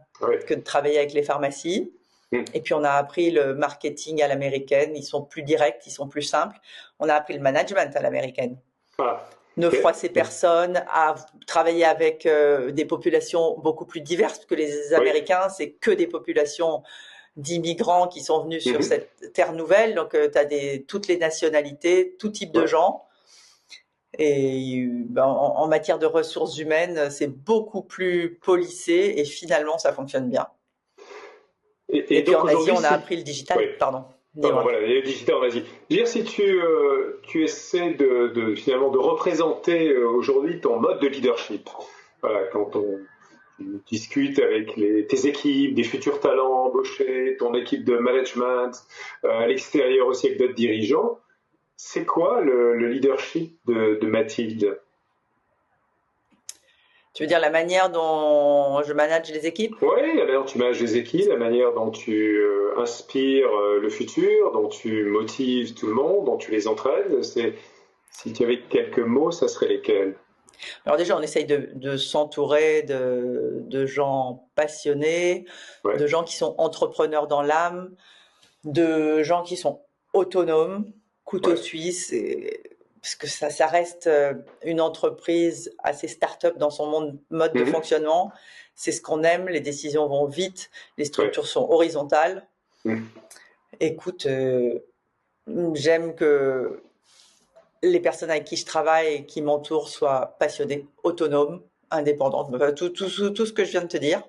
que de travailler avec les pharmacies. Et puis, on a appris le marketing à l'américaine. Ils sont plus directs, ils sont plus simples. On a appris le management à l'américaine. Ne froisser personne, à travailler avec des populations beaucoup plus diverses que les Américains. C'est que des populations d'immigrants qui sont venus sur cette terre nouvelle. Donc, tu as toutes les nationalités, tout type de gens. Et en matière de ressources humaines, c'est beaucoup plus policé et finalement, ça fonctionne bien. Et puis en Asie, on a appris le digital. Pardon, voilà, le digital en Asie. Je veux dire, si tu essaies finalement de représenter aujourd'hui ton mode de leadership, voilà, quand on discute avec tes équipes, des futurs talents embauchés, ton équipe de management, à l'extérieur aussi avec d'autres dirigeants, c'est quoi le leadership de Mathilde? Tu veux dire la manière dont je manage les équipes? Oui, la manière dont tu manages les équipes, la manière dont tu inspires le futur, dont tu motives tout le monde, dont tu les entraînes. Si tu avais quelques mots, ça serait lesquels? Alors déjà, on essaye de s'entourer de gens passionnés, Ouais. de gens qui sont entrepreneurs dans l'âme, de gens qui sont autonomes, couteau Ouais. suisse, parce que ça reste une entreprise assez start-up dans son mode de Mhm. fonctionnement. C'est ce qu'on aime, les décisions vont vite, les Ouais. structures sont horizontales. Mhm. Écoute, j'aime que les personnes avec qui je travaille et qui m'entourent soient passionnées, autonomes, indépendantes. Enfin, tout ce que je viens de te dire.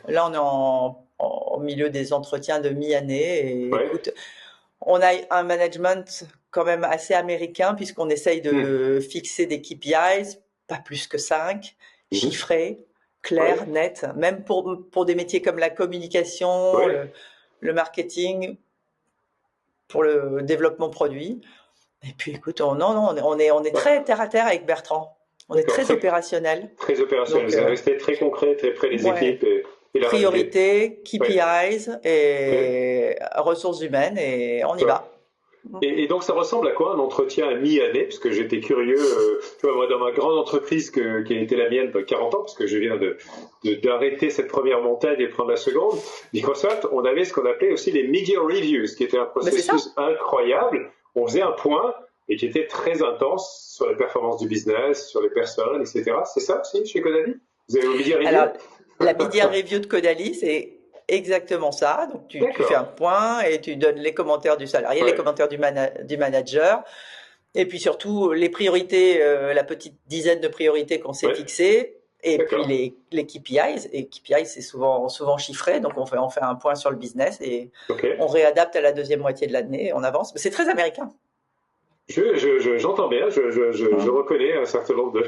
Là, on est au milieu des entretiens de mi-année et Ouais. écoute, on a un management quand même assez américain puisqu'on essaye Mhm. de fixer des KPIs, pas plus que 5, Mhm. chiffrés, clairs, Ouais. nets, même pour des métiers comme la communication, Ouais. le marketing, pour le développement produit. Et puis écoute, non, on est Ouais. très terre à terre avec Bertrand. On est D'accord. très opérationnel. Très opérationnel. Donc, Vous êtes resté très concret, très près des ouais, équipes et leur arrivée. priorité, Ouais. KPIs Ouais. et ressources humaines et on y D'accord. va. Et donc ça ressemble à quoi un entretien à mi-année? Parce que j'étais curieux, tu vois, moi dans ma grande entreprise qui a été la mienne pendant 40 ans, parce que je viens d'arrêter cette première montagne et de prendre la seconde, Microsoft, on avait ce qu'on appelait aussi les media reviews, qui était un Mais c'est ça. processus incroyable. On faisait un point et qui était très intense sur la performance du business, sur les personnes, etc. C'est ça aussi chez Codali? Vous avez vos media Alors, reviews? la media review de Caudalie, c'est exactement ça. Donc, tu fais un D'accord. point et tu donnes les commentaires du salarié, les Ouais. commentaires du manager, et puis surtout les priorités, la petite dizaine de priorités qu'on s'est Ouais. fixées, et puis D'accord. les KPIs. Et KPIs, c'est souvent chiffré, donc on fait un point sur le business et Ok. on réadapte à la deuxième moitié de l'année, on avance. Mais c'est très américain. J'entends bien, je Hein. reconnais un certain nombre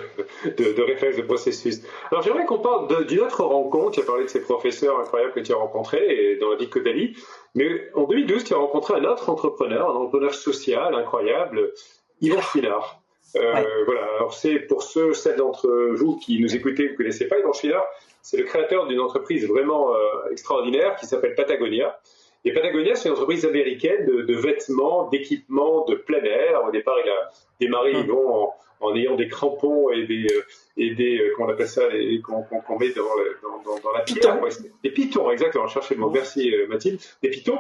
de réflexes, de processus. Alors j'aimerais qu'on parle d'une autre rencontre. Tu as parlé de ces professeurs incroyables que tu as rencontrés et dans la vie de Caudalie. Mais en 2012, tu as rencontré un autre entrepreneur, un entrepreneur social incroyable, Yvon Chouinard. Ouais. Voilà, alors c'est pour celles d'entre vous qui nous écoutez, vous ne connaissez pas Yvon Chouinard, c'est le créateur d'une entreprise vraiment extraordinaire qui s'appelle Patagonia. Et Patagonia, c'est une entreprise américaine de vêtements, d'équipements de plein air. Au départ, il a démarré Hum. Yvon en ayant des crampons et comment on appelle ça, qu'on met dans la pierre. Python. Ouais, des pitons, exactement, je cherchais le mot. Hum. Merci Mathilde. Des pitons.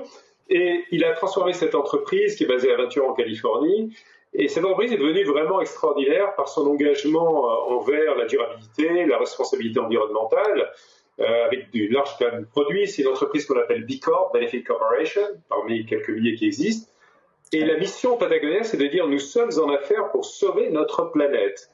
Et il a transformé cette entreprise qui est basée à Ventura en Californie. Et cette entreprise est devenue vraiment extraordinaire par son engagement envers la durabilité, la responsabilité environnementale, avec du large gamme de produits. C'est une entreprise qu'on appelle B Corp, Benefit Corporation, parmi quelques milliers qui existent. Et la Ouais. mission Patagonia, c'est de dire nous sommes en affaires pour sauver notre planète.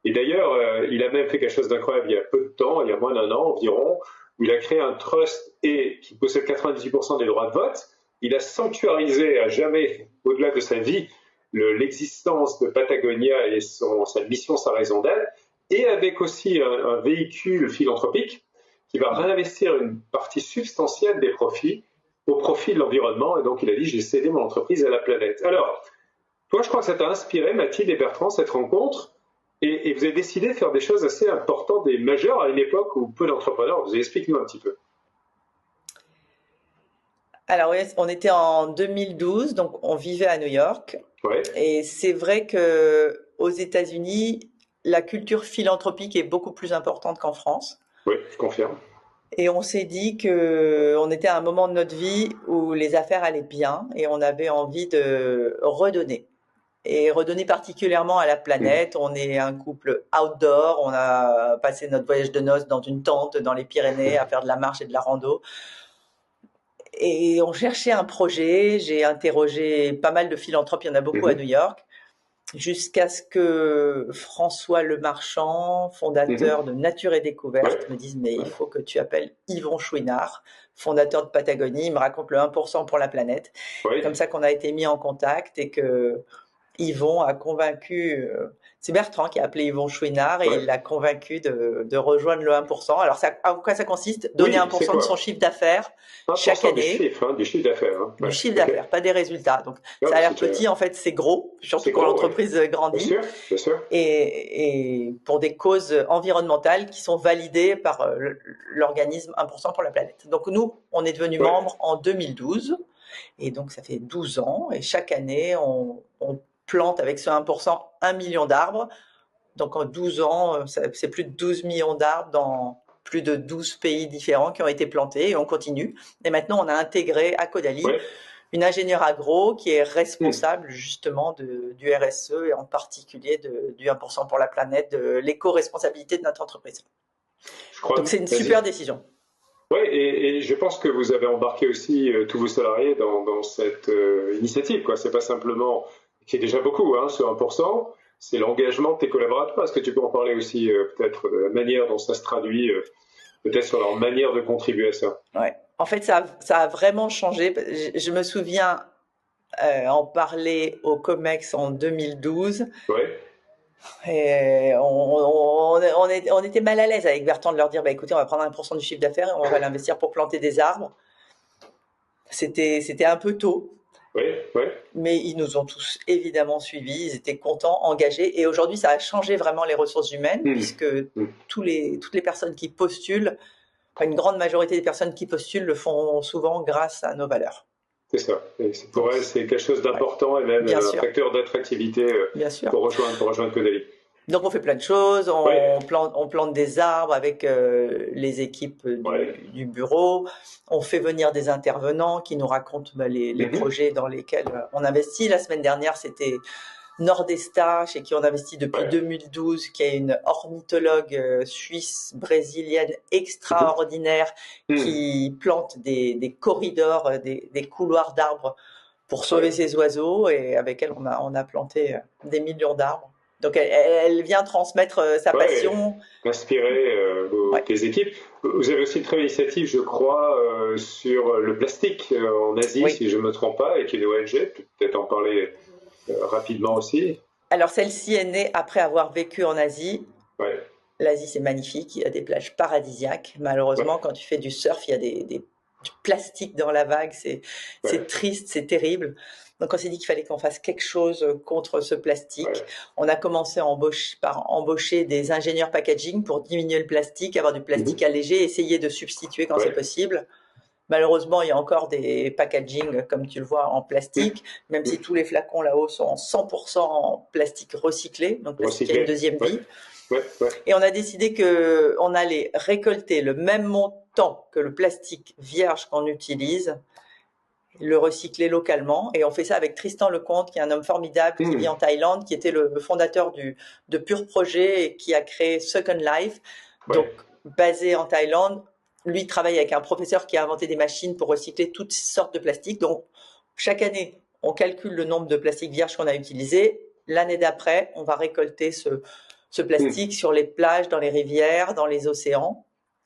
Et d'ailleurs, il a même fait quelque chose d'incroyable il y a peu de temps, il y a moins d'un an environ, où il a créé un trust et qui possède 98% des droits de vote. Il a sanctuarisé à jamais, au-delà de sa vie, l'existence de Patagonia et sa mission, sa raison d'être, et avec aussi un véhicule philanthropique qui va réinvestir une partie substantielle des profits au profit de l'environnement. Et donc, il a dit, j'ai cédé mon entreprise à la planète. Alors, toi, je crois que ça t'a inspiré, Mathilde et Bertrand, cette rencontre. Et vous avez décidé de faire des choses assez importantes et majeures à une époque où peu d'entrepreneurs. Vous explique-nous un petit peu. Alors oui, on était en 2012, donc on vivait à New York. Ouais, Et c'est vrai que aux États-Unis, la culture philanthropique est beaucoup plus importante qu'en France. oui, je confirme. Et on s'est dit que on était à un moment de notre vie où les affaires allaient bien et on avait envie de redonner. Et redonner particulièrement à la Mmh. planète. On est un couple outdoor. On a passé notre voyage de noces dans une tente dans les Pyrénées à faire de la marche et de la rando. Et on cherchait un projet. J'ai interrogé pas mal de philanthropes. Il y en a beaucoup à New Mmh. York. Jusqu'à ce que François Lemarchand, fondateur Mmh. de Nature et Ouais, Découverte, me dise mais il ouais, faut que tu appelles Yvon Chouinard, fondateur de Patagonie. Il me raconte le 1% pour la planète. C'est comme ouais. ça qu'on a été mis en contact et que Yvon a convaincu C'est Bertrand qui a appelé Yvon Chouinard et Ouais. il l'a convaincu de rejoindre le 1%. Alors, en quoi ça consiste? Donner Oui, c'est 1% de quoi? son chiffre d'affaires chaque 1% du année, chiffre, du chiffre d'affaires. Hein. du Ouais, chiffre ok. d'affaires, pas des résultats. Donc, Non, ça a mais l'air c'est déjà... petit, en fait, c'est gros, surtout C'est quand gros, oui. l'entreprise Bien grandit. sûr, bien sûr. Et pour des causes environnementales qui sont validées par l'organisme 1% pour la planète. Donc nous, on est devenu Ouais. membre en 2012 et donc ça fait 12 ans et chaque année, on plante avec ce 1% 1 million d'arbres. Donc en 12 ans, c'est plus de 12 millions d'arbres dans plus de 12 pays différents qui ont été plantés et on continue. Et maintenant, on a intégré à Caudalie Ouais. une ingénieure agro qui est Hmm. responsable justement du RSE et en particulier du 1% pour la planète, de l'éco-responsabilité de notre entreprise. Je crois. Donc c'est une Vas-y. super décision. Oui, et je pense que vous avez embarqué aussi tous vos salariés dans cette initiative, quoi. C'est pas simplement, qui est déjà beaucoup, hein, ce 1%, c'est l'engagement de tes collaborateurs. Est-ce que tu peux en parler aussi, peut-être, de la manière dont ça se traduit, peut-être sur leur manière de contribuer à ça? Ouais. En fait, ça a vraiment changé. Je me souviens en parler au COMEX en 2012. Ouais, Et on était mal à l'aise avec Bertrand de leur dire, bah, écoutez, on va prendre 1% du chiffre d'affaires et on va l'investir pour planter des arbres. C'était un peu tôt, ouais, ouais. mais ils nous ont tous évidemment suivis, ils étaient contents, engagés. Et aujourd'hui, ça a changé vraiment les ressources humaines, Hmm. puisque Hmm. toutes les personnes qui postulent, enfin, une grande majorité des personnes qui postulent le font souvent grâce à nos valeurs. C'est ça. Et pour Donc, elles, c'est quelque chose ouais, d'important et même bien un sûr, facteur d'attractivité bien sûr. pour rejoindre Caudalie. Donc on fait plein de choses, Ouais, on plante des arbres avec les équipes ouais. du bureau, on fait venir des intervenants qui nous racontent les Mhm. projets dans lesquels on investit. La semaine dernière, c'était Nordesta, chez qui on investit depuis Ouais. 2012, qui est une ornithologue suisse, brésilienne Mhm. extraordinaire, Hmm. qui plante des corridors, des couloirs d'arbres pour sauver Ouais. ces oiseaux et avec elle, on a planté des millions d'arbres. Donc elle vient transmettre sa Ouais, passion. inspirer Ouais. tes équipes. Vous avez aussi une très belle initiative, je crois, sur le plastique en Asie, Oui. si je ne me trompe pas, avec une ONG. Peut-être en parler rapidement aussi. Alors celle-ci est née après avoir vécu en Asie. Ouais, L'Asie, c'est magnifique, il y a des plages paradisiaques. Malheureusement, ouais, quand tu fais du surf, il y a du plastique dans la vague, c'est ouais, triste, c'est terrible. Donc on s'est dit qu'il fallait qu'on fasse quelque chose contre ce plastique. ouais. On a commencé par embaucher des ingénieurs packaging pour diminuer le plastique, avoir du plastique Mhm. allégé, essayer de substituer quand c'est Ouais. possible. Malheureusement, il y a encore des packaging, comme tu le vois, en plastique, même si tous les flacons là-haut sont en 100% en plastique recyclé, donc plastique qui a une Recycler. deuxième Ouais, vie. ouais, ouais. Et on a décidé qu'on allait récolter le même montant que le plastique vierge qu'on utilise, le recycler localement. Et on fait ça avec Tristan Lecomte, qui est un homme formidable qui vit en Thaïlande, qui était le fondateur de Pure Projet et qui a créé Second Life, donc Ouais. basé en Thaïlande. Lui travaille avec un professeur qui a inventé des machines pour recycler toutes sortes de plastiques. Donc chaque année, on calcule le nombre de plastiques vierges qu'on a utilisés. L'année d'après, on va récolter ce plastique sur les plages, dans les rivières, dans les océans.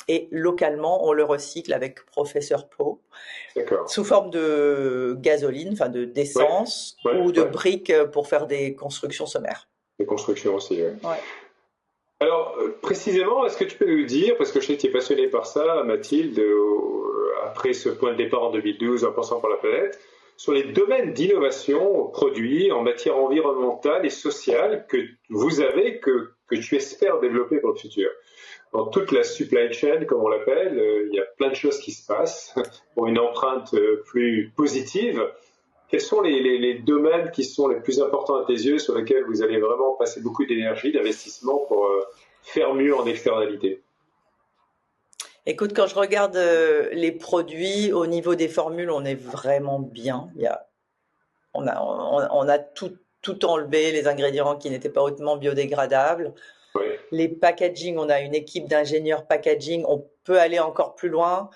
Et localement, on le recycle avec Professeur Po D'accord. sous forme de gasoline, enfin d'essence Ouais, ou de ouais. briques pour faire des constructions sommaires. Les constructions aussi, ouais. Ouais. Alors, précisément, est-ce que tu peux nous dire, parce que je sais que tu es passionnée par ça, Mathilde, après ce point de départ en 2012, 1% pour la planète, sur les domaines d'innovation produits en matière environnementale et sociale que vous avez, que tu espères développer pour le futur. Dans toute la supply chain, comme on l'appelle, il y a plein de choses qui se passent pour une empreinte plus positive. Quels sont les domaines qui sont les plus importants à tes yeux, sur lesquels vous allez vraiment passer beaucoup d'énergie, d'investissement pour faire mieux en externalité? Écoute, quand je regarde les produits, au niveau des formules, on est vraiment bien. On a tout enlevé, les ingrédients qui n'étaient pas hautement biodégradables. Oui, Les packaging, on a une équipe d'ingénieurs packaging, on peut aller encore plus loin.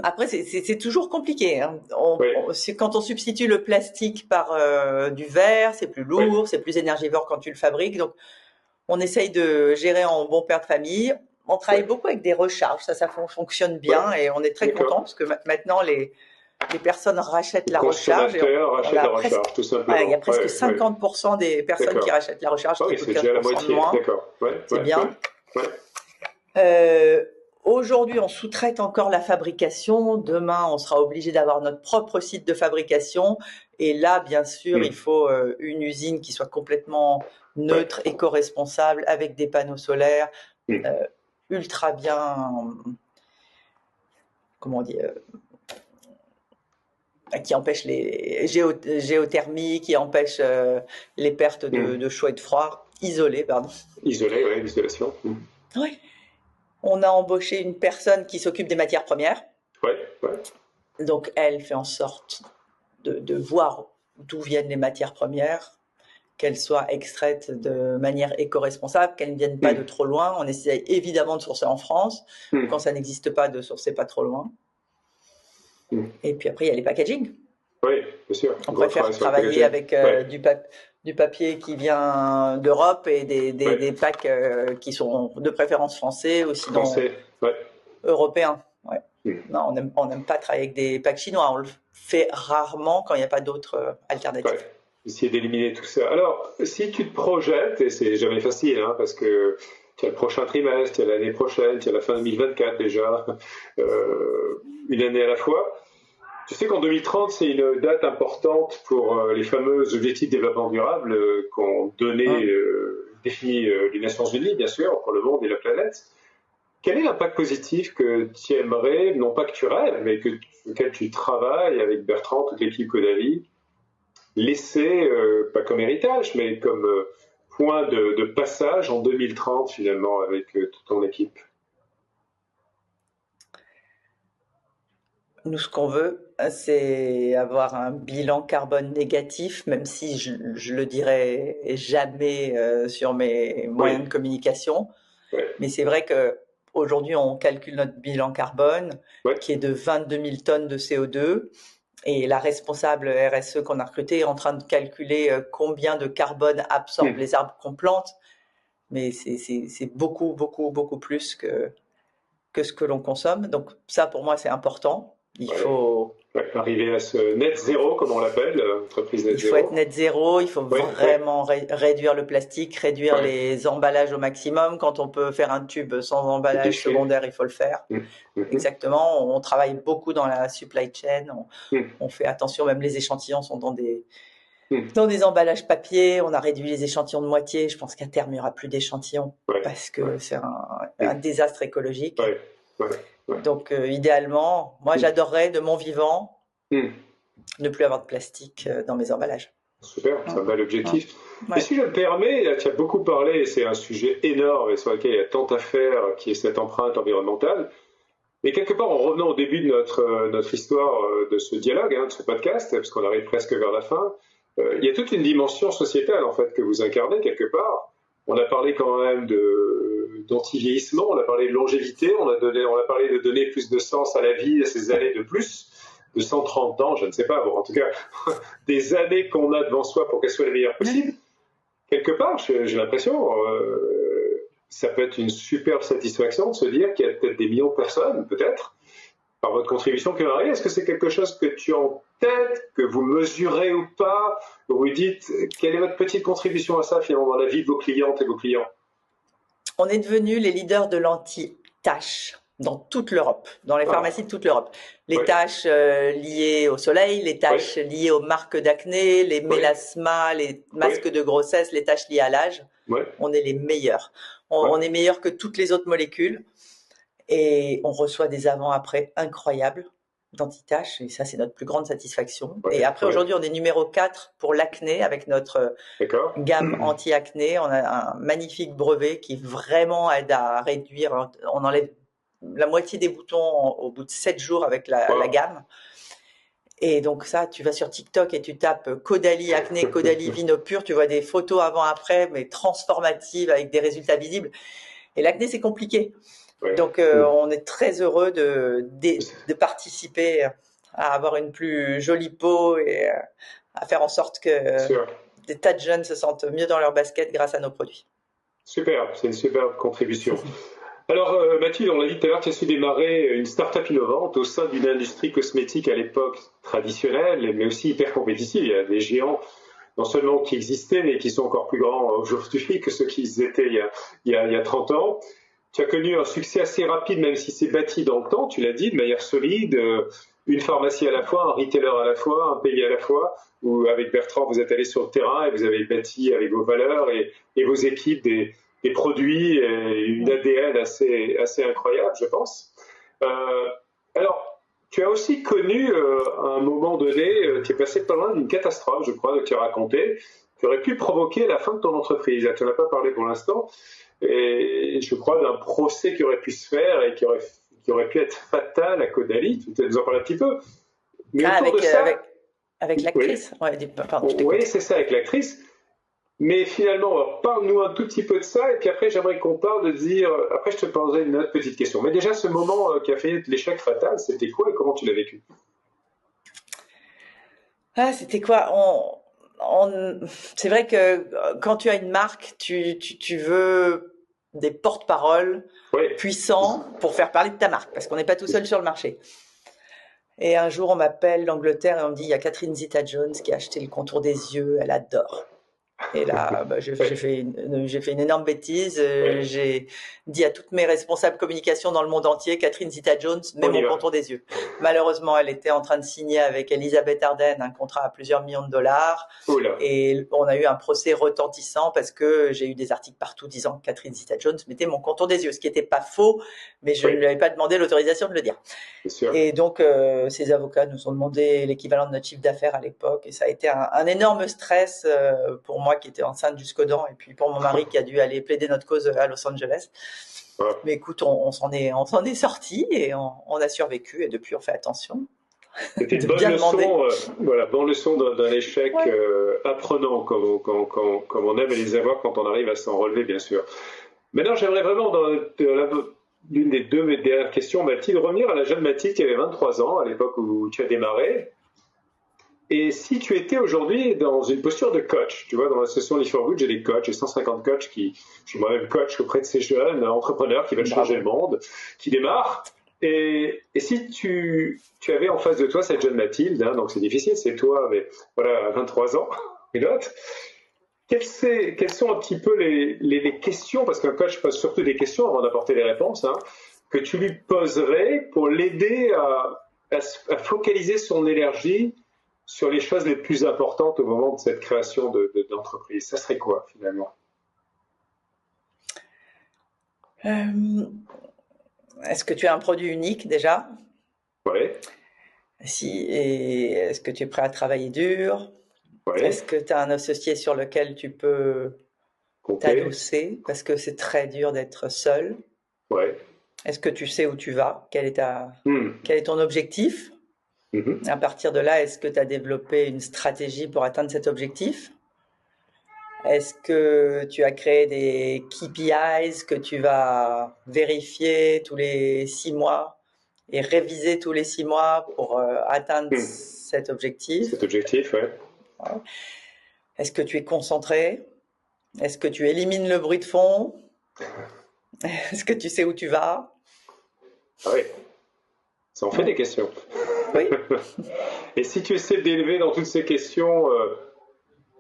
Après, c'est toujours compliqué, hein. oui, Quand on substitue le plastique par du verre, c'est plus oui, lourd, c'est plus énergivore quand tu le fabriques. Donc, on essaye de gérer en bon père de famille. On travaille oui, beaucoup avec des recharges, ça fonctionne oui, bien et on est très content d'accord. parce que maintenant les personnes rachètent Le la recharge. consommateur rachète la recharge, tout simplement. Il y a presque 50% des personnes qui rachètent la recharge, qui coûtent 15% de moins. D'accord. C'est bien. Aujourd'hui, on sous-traite encore la fabrication. Demain, on sera obligé d'avoir notre propre site de fabrication. Et là, bien sûr, il faut une usine qui soit complètement neutre, éco-responsable, avec des panneaux solaires, ultra bien, comment on dit, qui empêche les géothermies, qui empêche les pertes de chaud et de froid, isolé, pardon. Isolé, oui, l'isolation. Oui. On a embauché une personne qui s'occupe des matières premières. Donc, elle fait en sorte de voir d'où viennent les matières premières, qu'elles soient extraites de manière éco-responsable, qu'elles ne viennent pas de trop loin. On essaie évidemment de sourcer en France. Quand ça n'existe pas, de sourcer pas trop loin. Et puis après, il y a les packaging. Oui, bien sûr. On préfère travailler avec du papier qui vient d'Europe et des packs qui sont de préférence français ou sinon européens. Non, on n'aime pas travailler avec des packs chinois. On le fait rarement quand il n'y a pas d'autres alternatives. Essayer d'éliminer tout ça. Alors, si tu te projettes, et c'est jamais facile, parce que tu as le prochain trimestre, tu as l'année prochaine, tu as la fin 2024 déjà, une année à la fois. Tu sais qu'en 2030, c'est une date importante pour les fameux objectifs de développement durable qu'ont défini les Nations Unies, bien sûr, pour le monde et la planète. Quel est l'impact positif que tu aimerais, non pas que tu rêves, mais auquel tu travailles avec Bertrand, toute l'équipe Caudalie, laisser, pas comme héritage, mais comme point de passage en 2030 finalement avec toute ton équipe? Nous, ce qu'on veut, c'est avoir un bilan carbone négatif, même si je le dirai jamais sur mes moyens de communication. Mais c'est vrai qu'aujourd'hui, on calcule notre bilan carbone, qui est de 22 000 tonnes de CO2. Et la responsable RSE qu'on a recrutée est en train de calculer combien de carbone absorbent les arbres qu'on plante. Mais c'est beaucoup, beaucoup, beaucoup plus que ce que l'on consomme. Donc ça, pour moi, c'est important. Il faut arriver à ce net zéro, comme on l'appelle, entreprise net zéro. Il faut être net zéro, il faut vraiment réduire le plastique, réduire les emballages au maximum. Quand on peut faire un tube sans emballage secondaire, il faut le faire. Exactement, on travaille beaucoup dans la supply chain, on fait attention, même les échantillons sont dans des emballages papier, on a réduit les échantillons de moitié. Je pense qu'à terme, il n'y aura plus d'échantillons parce que c'est un désastre écologique. Donc, idéalement, moi, j'adorerais de mon vivant ne plus avoir de plastique dans mes emballages. Super, c'est un bel objectif. Et si je me permets, là, tu as beaucoup parlé, et c'est un sujet énorme et sur lequel il y a tant à faire, qui est cette empreinte environnementale. Mais quelque part, en revenant au début de notre histoire, de ce dialogue, de ce podcast, parce qu'on arrive presque vers la fin, il y a toute une dimension sociétale, en fait, que vous incarnez quelque part. On a parlé quand même d'anti-vieillissement, on a parlé de longévité, on a parlé de donner plus de sens à la vie, à ces années de plus, de 130 ans, je ne sais pas, bon, en tout cas, des années qu'on a devant soi pour qu'elles soient les meilleures possibles. Quelque part, j'ai l'impression, ça peut être une superbe satisfaction de se dire qu'il y a peut-être des millions de personnes, peut-être, par votre contribution qui vont arriver. Est-ce que c'est quelque chose que tu as en tête, que vous mesurez ou pas, que vous dites, quelle est votre petite contribution à ça, finalement, dans la vie de vos clientes et vos clients? On est devenus les leaders de l'anti-taches dans toute l'Europe, dans les pharmacies de toute l'Europe. Les taches liées au soleil, les taches liées aux marques d'acné, les mélasmas, les masques de grossesse, les taches liées à l'âge. On est les meilleurs. On est meilleurs que toutes les autres molécules. Et on reçoit des avant-après incroyables d'anti-taches. Et ça, c'est notre plus grande satisfaction. Et après, aujourd'hui, on est numéro 4 pour l'acné avec notre gamme anti-acné. On a un magnifique brevet qui vraiment aide à réduire. On enlève la moitié des boutons au bout de 7 jours avec la gamme. Et donc ça, tu vas sur TikTok et tu tapes Caudalie acné, Caudalie Vinopur, tu vois des photos avant-après, mais transformatives avec des résultats visibles. Et l'acné, c'est compliqué. Donc on est très heureux de participer à avoir une plus jolie peau et à faire en sorte que des tas de jeunes se sentent mieux dans leur basket grâce à nos produits. Super, c'est une superbe contribution. Alors, Mathilde, on l'a dit tout à l'heure, tu as su démarrer une start-up innovante au sein d'une industrie cosmétique à l'époque traditionnelle, mais aussi hyper compétitive. Il y a des géants, non seulement qui existaient, mais qui sont encore plus grands aujourd'hui que ceux qui étaient il y a 30 ans. Tu as connu un succès assez rapide, même si c'est bâti dans le temps, tu l'as dit, de manière solide, une pharmacie à la fois, un retailer à la fois, un pays à la fois, où avec Bertrand, vous êtes allé sur le terrain et vous avez bâti avec vos valeurs et vos équipes des produits et une ADN assez incroyable, je pense. Alors, tu as aussi connu, à un moment donné, tu es passé pas loin d'une catastrophe, je crois, que tu as raconté, qui aurait pu provoquer la fin de ton entreprise. Tu n'en as pas parlé pour l'instant, et je crois d'un procès qui aurait pu se faire et qui aurait pu être fatal à Caudalie. Tu peux nous en parler un petit peu. Mais autour de ça, avec l'actrice. Oui, oui, c'est ça, avec l'actrice. Mais finalement, parle-nous un tout petit peu de ça, et puis après, j'aimerais qu'on parle de dire. Après, je te poserai une autre petite question. Mais déjà, ce moment qui a fait l'échec fatal, c'était quoi et comment tu l'as vécu? Ah, c'était quoi? C'est vrai que quand tu as une marque, tu veux des porte-paroles puissants pour faire parler de ta marque, parce qu'on n'est pas tout seul sur le marché. Et un jour, on m'appelle d'Angleterre et on me dit, il y a Catherine Zeta-Jones qui a acheté le contour des yeux, elle adore. Et là, j'ai fait une énorme bêtise. J'ai dit à toutes mes responsables communication dans le monde entier, Catherine Zeta-Jones met mon contour des yeux. Malheureusement, elle était en train de signer avec Elisabeth Arden un contrat à plusieurs millions de dollars. Et on a eu un procès retentissant parce que j'ai eu des articles partout disant que Catherine Zeta-Jones mettait mon contour des yeux, ce qui n'était pas faux, mais je ne lui avais pas demandé l'autorisation de le dire. Et donc, ces avocats nous ont demandé l'équivalent de notre chiffre d'affaires à l'époque. Et ça a été un énorme stress pour moi qui était enceinte jusqu'aux dents, et puis pour mon mari qui a dû aller plaider notre cause à Los Angeles. Mais écoute, on s'en est sorti et on a survécu, et depuis on fait attention. C'était une bonne leçon, bonne leçon d'un échec apprenant, comme on aime les avoir quand on arrive à s'en relever, bien sûr. Maintenant, j'aimerais vraiment, dans l'une des deux dernières questions, Mathilde, revenir à la jeune Mathilde qui avait 23 ans à l'époque où tu as démarré. Et si tu étais aujourd'hui dans une posture de coach, tu vois, dans l'association Live for Good, j'ai des coachs, j'ai 150 coachs je suis moi-même coach auprès de ces jeunes entrepreneurs qui veulent changer le monde, qui démarrent. Et si tu avais en face de toi cette jeune Mathilde, donc c'est difficile, c'est toi, mais voilà, à 23 ans, et l'autre, quelles sont un petit peu les questions, parce qu'un coach pose surtout des questions avant d'apporter des réponses, que tu lui poserais pour l'aider à focaliser son énergie sur les choses les plus importantes au moment de cette création d'entreprise? Ça serait quoi, finalement? Est-ce que tu as un produit unique, déjà? Oui. Et est-ce que tu es prêt à travailler dur? Oui. Est-ce que tu as un associé sur lequel tu peux t'adosser? Parce que c'est très dur d'être seul. Oui. Est-ce que tu sais où tu vas? Quel est ton objectif? À partir de là, est-ce que tu as développé une stratégie pour atteindre cet objectif? Est-ce que tu as créé des KPIs que tu vas vérifier tous les 6 mois et réviser tous les 6 mois pour atteindre cet objectif? Cet objectif, oui. Ouais. Est-ce que tu es concentré? Est-ce que tu élimines le bruit de fond? Est-ce que tu sais où tu vas? Ah oui, ça en fait des questions. Oui. Et si tu essaies d'élever dans toutes ces questions,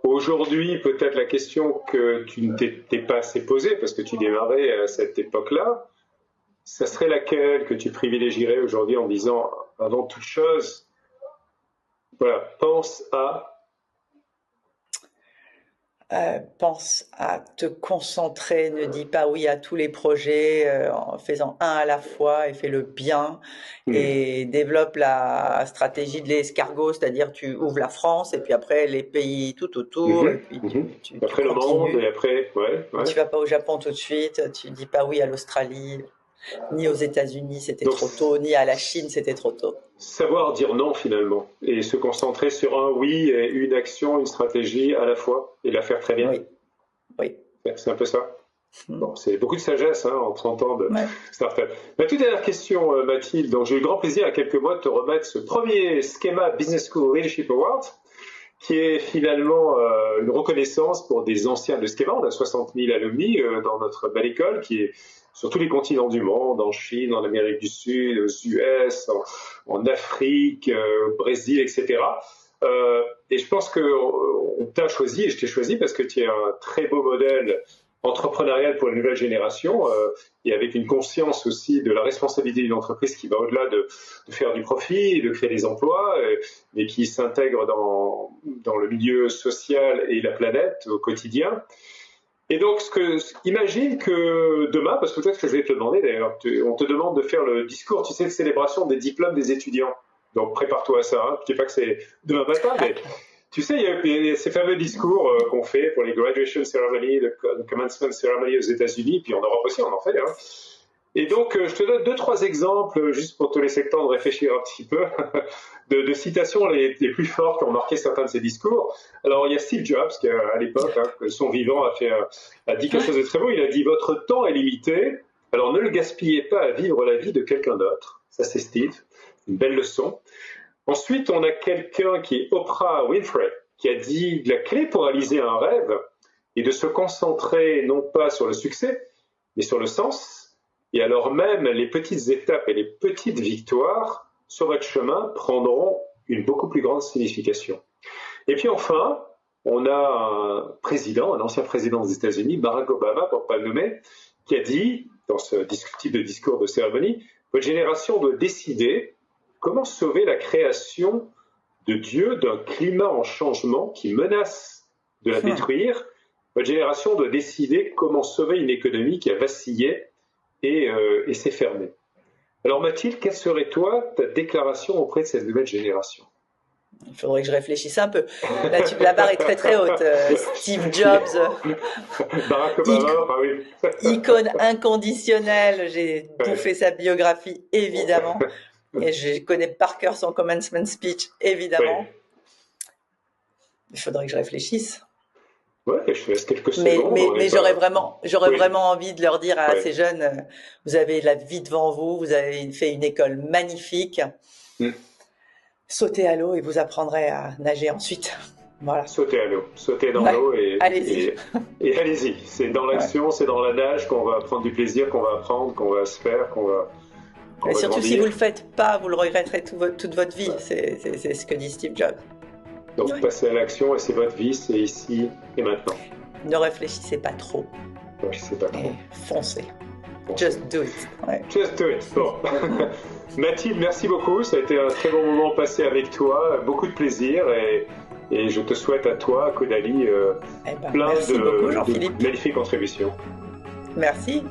aujourd'hui, peut-être la question que tu ne t'es pas assez posée, parce que tu démarrais à cette époque-là, ça serait laquelle que tu privilégierais aujourd'hui en disant, avant toute chose, voilà, pense à te concentrer, ne dis pas oui à tous les projets, en faisant un à la fois et fais-le bien, et développe la stratégie de l'escargot, c'est-à-dire tu ouvres la France et puis après les pays tout autour, et puis après le monde, et après, tu vas pas au Japon tout de suite, tu dis pas oui à l'Australie, ni aux États-Unis c'était trop tôt, ni à la Chine c'était trop tôt. Savoir dire non finalement, et se concentrer sur un oui et une action, une stratégie à la fois, et la faire très bien. Oui. C'est un peu ça. Bon, c'est beaucoup de sagesse en 30 ans de start-up. Ma toute dernière question, Mathilde, donc j'ai eu le grand plaisir à quelques mois de te remettre ce premier schéma Business School Leadership Award, qui est finalement une reconnaissance pour des anciens de Schema. On a 60 000 alumni dans notre belle école, qui est sur tous les continents du monde, en Chine, en Amérique du Sud, aux US, en Afrique, au Brésil, etc. Et je pense qu'on t'a choisi, et je t'ai choisi parce que tu es un très beau modèle entrepreneurial pour la nouvelle génération, et avec une conscience aussi de la responsabilité d'une entreprise qui va au-delà de faire du profit, de créer des emplois, mais qui s'intègre dans le milieu social et la planète au quotidien. Et donc, imagine que demain, parce que peut-être que je vais te le demander d'ailleurs, on te demande de faire le discours, tu sais, de célébration des diplômes des étudiants. Donc, prépare-toi à ça. Hein. Je ne dis pas que c'est demain matin, mais tu sais, il y a ces fameux discours qu'on fait pour les graduation ceremony, le commencement ceremony aux États-Unis, puis en Europe aussi, on en fait. Hein. Et donc, je te donne 2-3 exemples, juste pour te laisser le temps de réfléchir un petit peu, de citations les plus fortes qui ont marqué certains de ces discours. Alors, il y a Steve Jobs, qui à l'époque, son vivant, a dit quelque chose de très beau. Il a dit « Votre temps est limité, alors ne le gaspillez pas à vivre la vie de quelqu'un d'autre. » Ça, c'est Steve. Une belle leçon. Ensuite, on a quelqu'un qui est Oprah Winfrey, qui a dit « La clé pour réaliser un rêve est de se concentrer non pas sur le succès, mais sur le sens. Et alors même, les petites étapes et les petites victoires sur votre chemin prendront une beaucoup plus grande signification. » Et puis enfin, on a un ancien président des États-Unis, Barack Obama, pour ne pas le nommer, qui a dit, dans ce type de discours de cérémonie, « Votre génération doit décider comment sauver la création de Dieu d'un climat en changement qui menace de la détruire. Votre génération doit décider comment sauver une économie qui a vacillé et s'est fermée. » Alors Mathilde, quelle serait toi ta déclaration auprès de cette nouvelle génération? Il faudrait que je réfléchisse un peu. Là, la barre est très très haute. Steve Jobs, Barack Obama, oui. Icône inconditionnelle. J'ai bouffé sa biographie, évidemment. Et je connais par cœur son commencement speech, évidemment. Oui. Il faudrait que je réfléchisse. Ouais, je te laisse quelques secondes. Mais j'aurais vraiment envie de leur dire à ces jeunes, vous avez la vie devant vous, vous avez fait une école magnifique. Sautez à l'eau et vous apprendrez à nager ensuite. Voilà. Sautez à l'eau, sautez dans l'eau et allez-y. Et allez-y. C'est dans l'action, c'est dans la nage qu'on va prendre du plaisir, qu'on va apprendre, qu'on va se faire, qu'on va. Et surtout, si vous ne le faites pas, vous le regretterez toute votre vie. C'est ce que dit Steve Jobs. Donc, passez à l'action et c'est votre vie, c'est ici et maintenant. Ne réfléchissez pas trop. Ne réfléchissez pas trop. Et foncez. Just do it. Ouais. Just do it. Bon. Mathilde, merci beaucoup. Ça a été un très bon moment passé avec toi. Beaucoup de plaisir et je te souhaite à toi, à Caudalie, plein de magnifiques contributions. Merci.